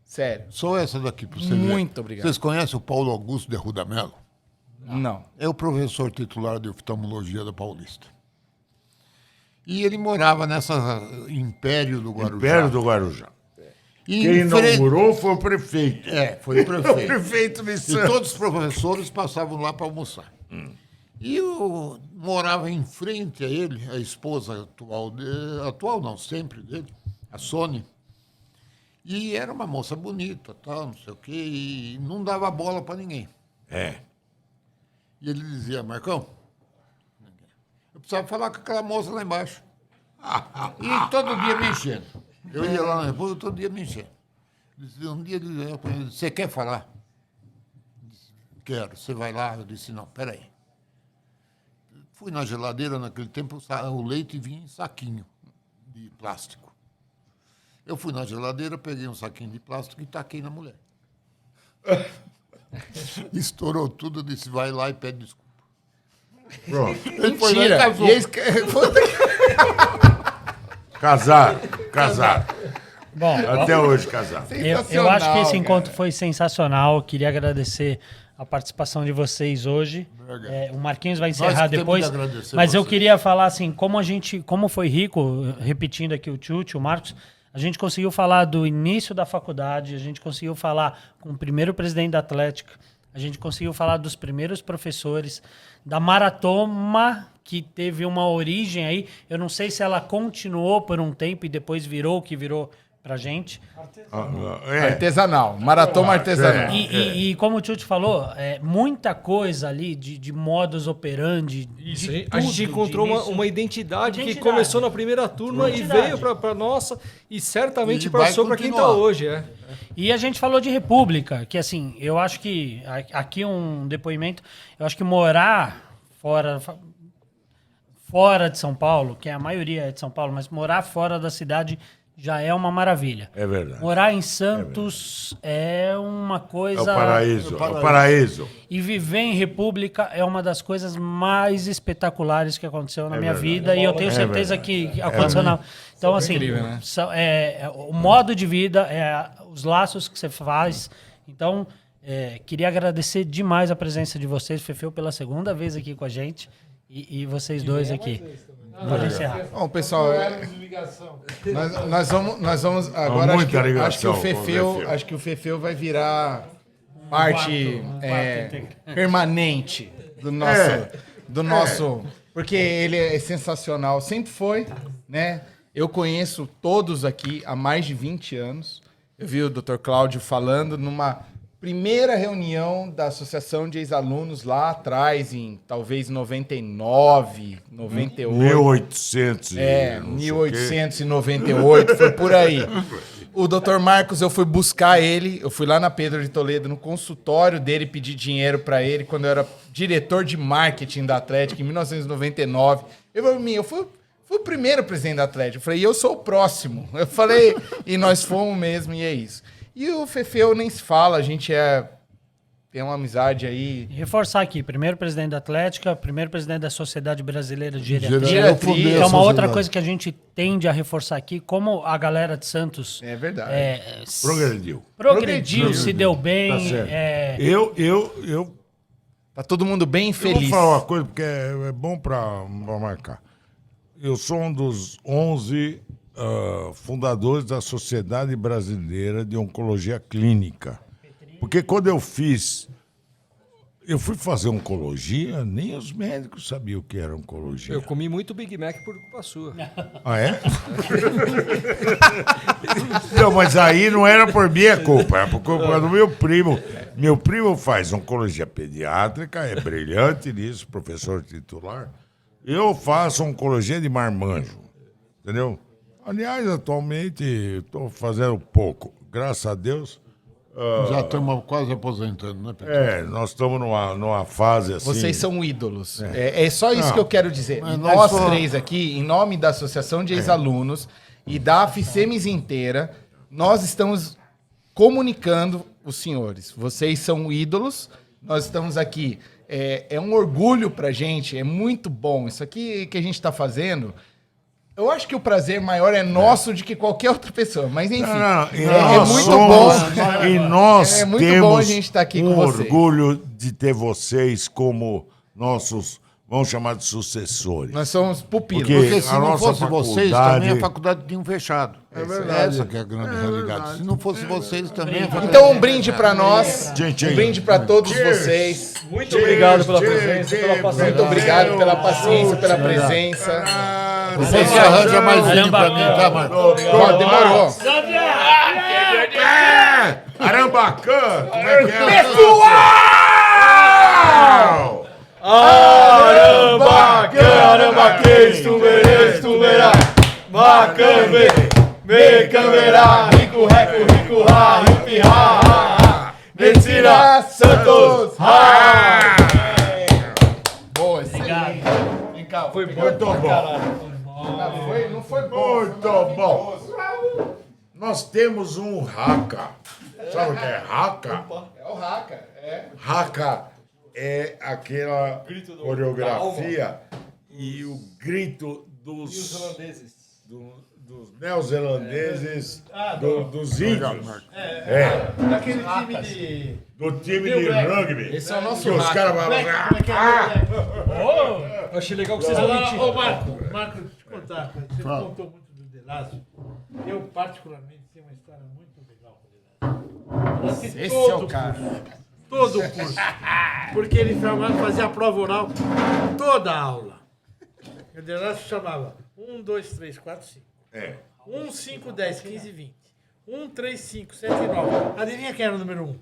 Sério. Só essa daqui para você ver. Muito obrigado. Vocês conhecem o Paulo Augusto de Arruda Melo? Não. É o professor titular de oftalmologia da Paulista. E ele morava nessa Império do Guarujá. Império do Guarujá. E Quem em frente- inaugurou foi o prefeito. foi o prefeito. Prefeito de E Santos. todos os professores passavam lá para almoçar. E eu morava em frente a ele, a esposa atual não, sempre dele, a Sônia. E era uma moça bonita, tal, não sei o quê, e não dava bola para ninguém. É. E ele dizia, Marcão, eu precisava falar com aquela moça lá embaixo. E todo dia me enchendo. Eu ia lá na República, todo dia me enchendo. Um dia ele disse, você quer falar? Eu disse, quero. Você vai lá? Eu disse, não, peraí. Fui na geladeira, naquele tempo o leite vinha em saquinho de plástico. Eu fui na geladeira, peguei um saquinho de plástico e taquei na mulher. Estourou tudo, eu disse, vai lá e pede desculpa. Pronto. Ele foi lá e Mentira. casou. E esse... Casar. Bom, Até hoje casar. eu acho que esse cara. encontro foi sensacional. Queria agradecer a participação de vocês hoje. O Marquinhos vai encerrar que temos depois. de agradecer Mas eu vocês. queria falar assim, como foi rico, repetindo aqui o Tchutch, o Marcos, a gente conseguiu falar do início da faculdade, a gente conseguiu falar com o primeiro presidente da Atlética, a gente conseguiu falar dos primeiros professores, da maratona, que teve uma origem aí. Eu não sei se ela continuou por um tempo e depois virou o que virou pra gente. É. Artesanal. Maratona artesanal. E como o Tchutch falou, muita coisa ali de modus operandi. Isso, de a gente tudo, encontrou de início. uma identidade que Identidade. começou na primeira turma Identidade. e veio para nossa e certamente E vai passou para quem está continuar. hoje. E a gente falou de república, que assim, eu acho que, aqui um depoimento, eu acho que morar fora de São Paulo, que a maioria é de São Paulo, mas morar fora da cidade já é uma maravilha. É verdade. Morar em Santos é uma É coisa... o paraíso. É o paraíso. E viver em república é uma das coisas mais espetaculares que aconteceu na minha verdade. vida. E eu tenho É certeza verdade. que aconteceu na... Então, assim, incrível, né? o modo de vida, os laços que você faz. Então, queria agradecer demais a presença de vocês. Fefeu pela segunda vez aqui com a gente. E vocês dois aqui. Pode encerrar. Bom, pessoal, nós vamos agora. Muita ligação Acho que o com o Fefeu, Fefeu. acho que o Fefeu vai virar parte permanente do nosso, porque ele é sensacional, sempre foi, né? Eu conheço todos aqui há mais de 20 anos. Eu vi o Dr. Cláudio falando numa primeira reunião da Associação de Ex-Alunos lá atrás, em talvez 99, 98. 1800 não sei o quê. 1898, foi por aí. O Dr. Marcos, eu fui buscar ele, eu fui lá na Pedro de Toledo, no consultório dele, pedir dinheiro para ele, quando eu era diretor de marketing da Atlética, em 1999. Eu fui o primeiro presidente da Atlética. Eu falei, eu sou o próximo. Eu falei, e nós fomos mesmo, e é isso. E o Fefeu nem se fala, a gente tem uma amizade aí. Reforçar aqui, primeiro presidente da Atlética, primeiro presidente da Sociedade Brasileira de Geriatria, Geriatria, eu fundei que a é uma outra sociedade. coisa que a gente tende a reforçar aqui, como a galera de Santos É verdade. progrediu, se deu bem. Tá certo. Eu Tá todo mundo bem vou feliz. falar uma coisa, porque é bom para marcar. eu sou um dos 11 fundadores da Sociedade Brasileira de Oncologia Clínica. Porque quando eu fui fazer oncologia, nem os médicos sabiam o que era oncologia. Eu comi muito Big Mac por culpa sua. Ah, é? Não, mas aí não era por minha culpa, era por culpa do meu primo. Meu primo faz oncologia pediátrica, é brilhante nisso, professor titular. Eu faço oncologia de marmanjo, entendeu? Aliás, atualmente estou fazendo pouco, graças a Deus. Já estamos quase aposentando, né, Pedro? Nós estamos numa fase assim. Vocês são ídolos. É só isso que eu quero dizer. Mas Nós nós três aqui, em nome da Associação de Ex-Alunos e da AFCEMES inteira, nós estamos comunicando os senhores. Vocês são ídolos. Nós estamos aqui. É um orgulho pra gente. É muito bom. Isso aqui que a gente está fazendo. Eu acho que o prazer maior é nosso do que qualquer outra pessoa. Mas enfim, é muito bom. E nós É muito temos bom a gente estar aqui com vocês. orgulho de ter vocês como nossos, vamos chamar de sucessores. Nós somos pupilos. Porque se a não nossa fosse vocês, faculdade- também a faculdade tinha fechado. É verdade. Essa que é a grande realidade. Se não fosse vocês, também a faculdade... Então, um brinde pra nós, Tchim, tchim. um brinde pra todos vocês. Muito obrigado pela presença, pela paciência. Muito obrigado pela paciência, pela presença. Você se arranja mais vinho pra mim, tá, Marcos? Ó, demorou. Arambacã! Como é que é? Pessoal! Arambaque, estuverá, macambe, me câmera, rico, reco, rico, ha, hipi, ha, ha, Medicina Santos, ha! Boa, obrigado. Vem cá, foi Muito bom. Não foi bom. Muito bom. Nós temos um haka. Sabe o que é haka? É o Raca, Haka é aquela coreografia e o grito dos neozelandeses, dos índios. Daquele time de... Do time de rugby. Esse é o nosso Que os haka. caras falam. Eu achei legal que vocês Ô, vão ô, Marco, deixa eu te contar. Você contou muito do Delácio. Eu, particularmente, tenho uma história muito legal com o Delácio. Esse é o cara. Todo o curso. Porque ele fazia a prova oral toda a aula. O Delácio chamava 1, 2, 3, 4, 5. 1, 5, 10, 15, 20. 1, 3, 5, 7 e 9. Adivinha quem era o número 1?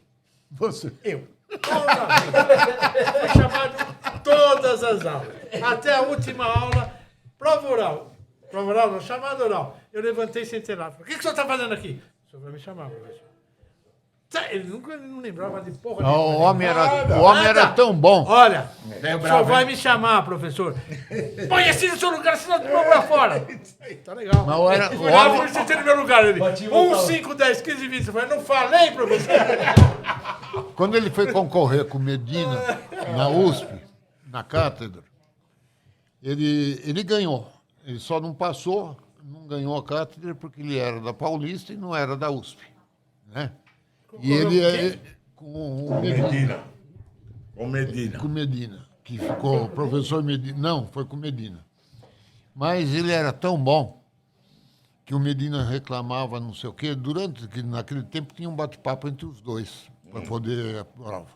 Você. Eu. Toda vez. Fui chamado todas as aulas. Até a última aula, prova oral. Prova oral, não, chamada oral. Eu levantei sem ter nada. O que o senhor está fazendo aqui? O senhor vai me chamar, professor. Ele nunca não lembrava de porra Não, nenhuma. o homem era tão bom. Olha, o senhor vai me chamar, professor. Põe assim no seu lugar, senão eu te vou pra fora. Tá legal. Mas era, o Olhava homem, por você no meu lugar. Ele, 1, 5, 10, 15, 20. Eu falei, não falei, professor. quando ele foi concorrer com Medina na USP, na cátedra, ele ganhou. Ele só não passou, não ganhou a cátedra porque ele era da Paulista e não era da USP. Né? E ele com o Medina. Medina. Com Medina, que ficou o professor Medina. Não, foi com Medina. Mas ele era tão bom que o Medina reclamava não sei o quê, que naquele tempo tinha um bate-papo entre os dois, para poder a prova.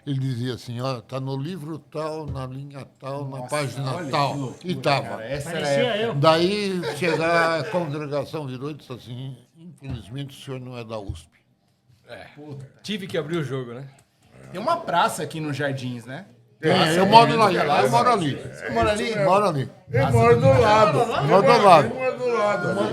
Ele dizia assim, ó, tá no livro tal, na linha tal, na página tal. E estava. Parecia eu. Daí chegar a congregação virou e disse assim, infelizmente o senhor não é da USP. Tive que abrir o jogo, né? Tem uma praça aqui nos Jardins, né? Eu moro lá, eu moro ali. Você mora ali? Moro ali. Ele mora do lado. Moro do lado. Ele mora do lado.